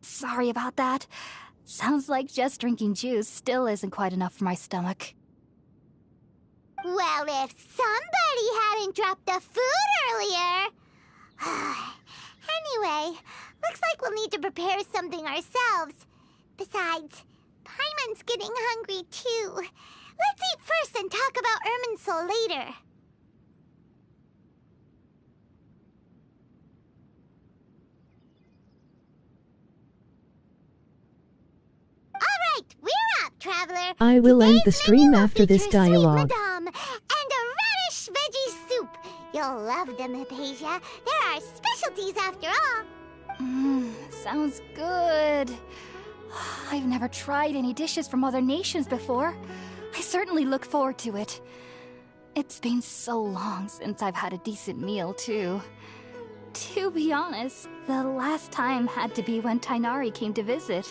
Sorry about that. Sounds like just drinking juice still isn't quite enough for my stomach. Well, if somebody hadn't dropped the food earlier... Anyway, looks like we'll need to prepare something ourselves. Besides, Paimon's getting hungry too. Let's eat first and talk about Irminsul later. Alright, we're up! traveler. I will end the Today's stream menu will after this feature sweet dialogue. madame and a radish veggie soup. You'll love them, Hypatia. They're our specialties after all. Sounds good. I've never tried any dishes from other nations before. I certainly look forward to it. It's been so long since I've had a decent meal, too. To be honest, the last time had to be when Tainari came to visit.